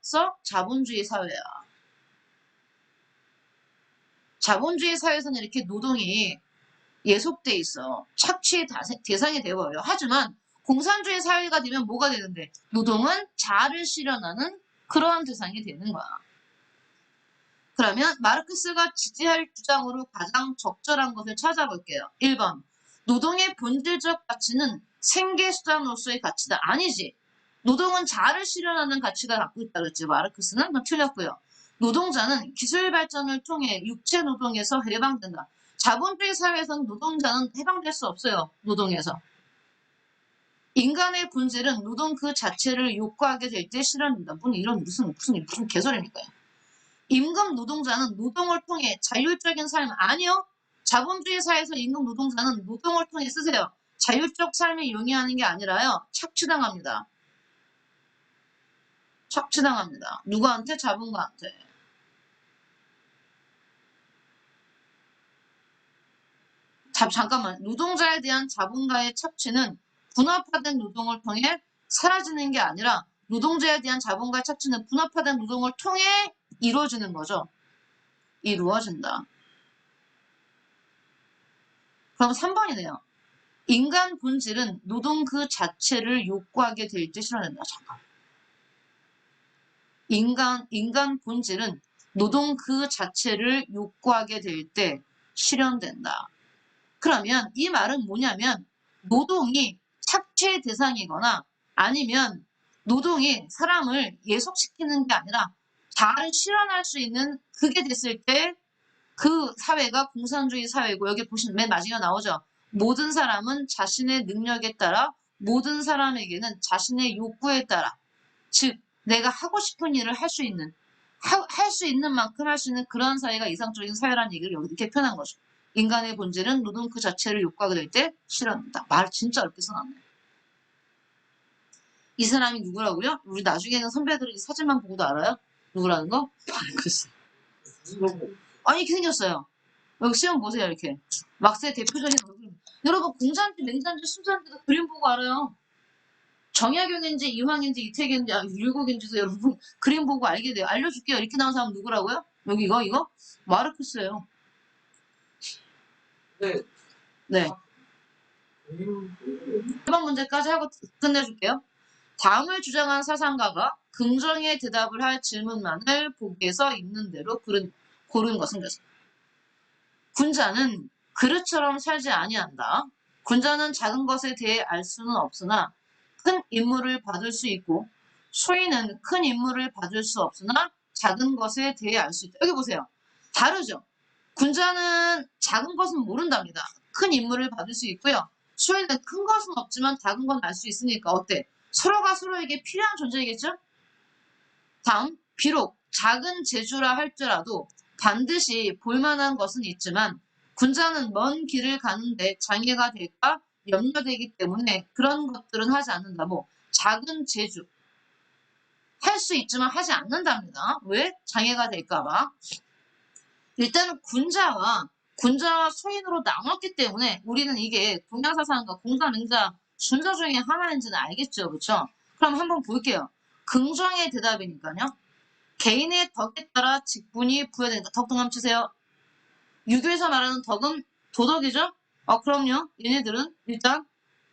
자본주의 사회야. 자본주의 사회에서는 이렇게 노동이 예속돼 있어. 착취의 대상이 되어요. 하지만 공산주의 사회가 되면 뭐가 되는데? 노동은 자아를 실현하는 그러한 대상이 되는 거야. 그러면 마르크스가 지지할 주장으로 가장 적절한 것을 찾아볼게요. 1번. 노동의 본질적 가치는 생계수단으로서의 가치다. 아니지. 노동은 자아를 실현하는 가치가 갖고 있다 그랬지. 마르크스는 그건 틀렸고요. 노동자는 기술 발전을 통해 육체 노동에서 해방된다. 자본주의 사회에서는 노동자는 해방될 수 없어요. 노동에서. 인간의 본질은 노동 그 자체를 욕구하게 될 때 실현된다. 무슨 개소리입니까? 임금 노동자는 노동을 통해 자율적인 삶 아니요. 자본주의 사회에서 임금 노동자는 노동을 통해 쓰세요. 자율적 삶을 용이하는 게 아니라요. 착취당합니다. 착취당합니다. 누구한테? 자본가한테. 잠깐만. 노동자에 대한 자본가의 착취는 분업화된 노동을 통해 사라지는 게 아니라 노동자에 대한 자본가의 착취는 분업화된 노동을 통해 이루어지는 거죠. 이루어진다. 그럼 3번이네요. 인간 본질은 노동 그 자체를 욕구하게 될 때 실현된다. 잠깐. 인간 본질은 노동 그 자체를 욕구하게 될 때 실현된다. 그러면 이 말은 뭐냐면 노동이 착취의 대상이거나 아니면 노동이 사람을 예속시키는 게 아니라 자아를 실현할 수 있는 그게 됐을 때 그 사회가 공산주의 사회고 여기 보시면 맨 마지막에 나오죠. 모든 사람은 자신의 능력에 따라 모든 사람에게는 자신의 욕구에 따라 즉 내가 하고 싶은 일을 할 수 있는 할 수 있는 만큼 할 수 있는 그런 사회가 이상적인 사회라는 얘기를 여기 이렇게 표현한 거죠. 인간의 본질은 노동 그 자체를 욕구하게 될 때 실현된다. 말 진짜 어렵게 써놨네. 이 사람이 누구라고요? 우리 나중에는 선배들이 이 사진만 보고도 알아요? 누구라는 거? 글쎄. 아니 이렇게 생겼어요. 여기 시험 보세요 이렇게. 막세 대표적인 얼굴. 여러분 공자인지 맹자인지 순자인지도 그림 보고 알아요. 정약용인지 이황인지 이태기인지 율곡인지도 여러분 그림 보고 알게 돼요. 알려줄게요. 이렇게 나온 사람 누구라고요? 여기 이거? 마르크스예요. 네. 네. 1번 문제까지 하고 끝내줄게요. 다음을 주장한 사상가가 긍정의 대답을 할 질문만을 보기에서 있는 대로 고른 것은 것이다. 군자는 그릇처럼 살지 아니한다. 군자는 작은 것에 대해 알 수는 없으나 큰 임무를 받을 수 있고 소인은 큰 임무를 받을 수 없으나 작은 것에 대해 알 수 있다. 여기 보세요. 다르죠. 군자는 작은 것은 모른답니다. 큰 임무를 받을 수 있고요. 소인은 큰 것은 없지만 작은 건 알 수 있으니까 어때? 서로가 서로에게 필요한 존재이겠죠? 다음, 비록 작은 재주라 할지라도 반드시 볼만한 것은 있지만 군자는 먼 길을 가는데 장애가 될까 염려되기 때문에 그런 것들은 하지 않는다. 뭐 작은 재주 할 수 있지만 하지 않는답니다. 왜? 장애가 될까봐. 일단은 군자와 소인으로 나눴기 때문에 우리는 이게 동양사상과 공자맹자 순서 중에 하나인지는 알겠죠. 그렇죠? 그럼 한번 볼게요. 긍정의 대답이니까요. 개인의 덕에 따라 직분이 부여되니까 덕 동함 치세요. 유교에서 말하는 덕은 도덕이죠? 그럼요. 얘네들은 일단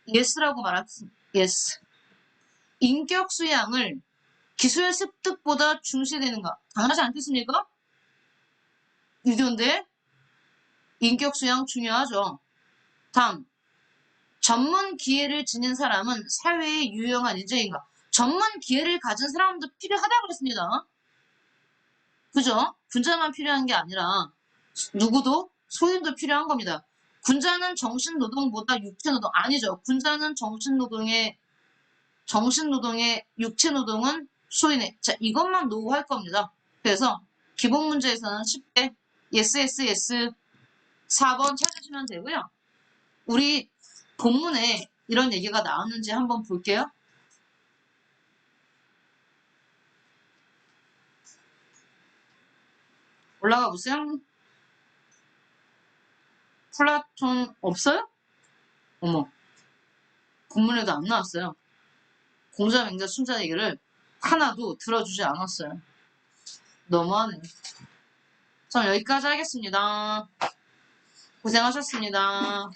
yes라고 말합니다. yes. 인격 수양을 기술 습득보다 중시되는가? 당연하지 않겠습니까? 유교인데 인격 수양 중요하죠. 다음 전문 기회를 지닌 사람은 사회에 유용한 인재인가? 전문 기회를 가진 사람도 필요하다고 그랬습니다. 그죠? 군자만 필요한 게 아니라 누구도 소인도 필요한 겁니다. 군자는 정신노동보다 육체노동 아니죠. 군자는 정신노동에 육체노동은 소인의. 자, 이것만 노후할 겁니다. 그래서 기본 문제에서는 쉽게 yes, yes, yes 4번 찾으시면 되고요. 우리 본문에 이런 얘기가 나왔는지 한번 볼게요. 올라가 보세요. 플라톤 없어요? 어머, 본문에도 안 나왔어요. 공자, 맹자, 순자 얘기를 하나도 들어주지 않았어요. 너무하네. 전 여기까지 하겠습니다. 고생하셨습니다.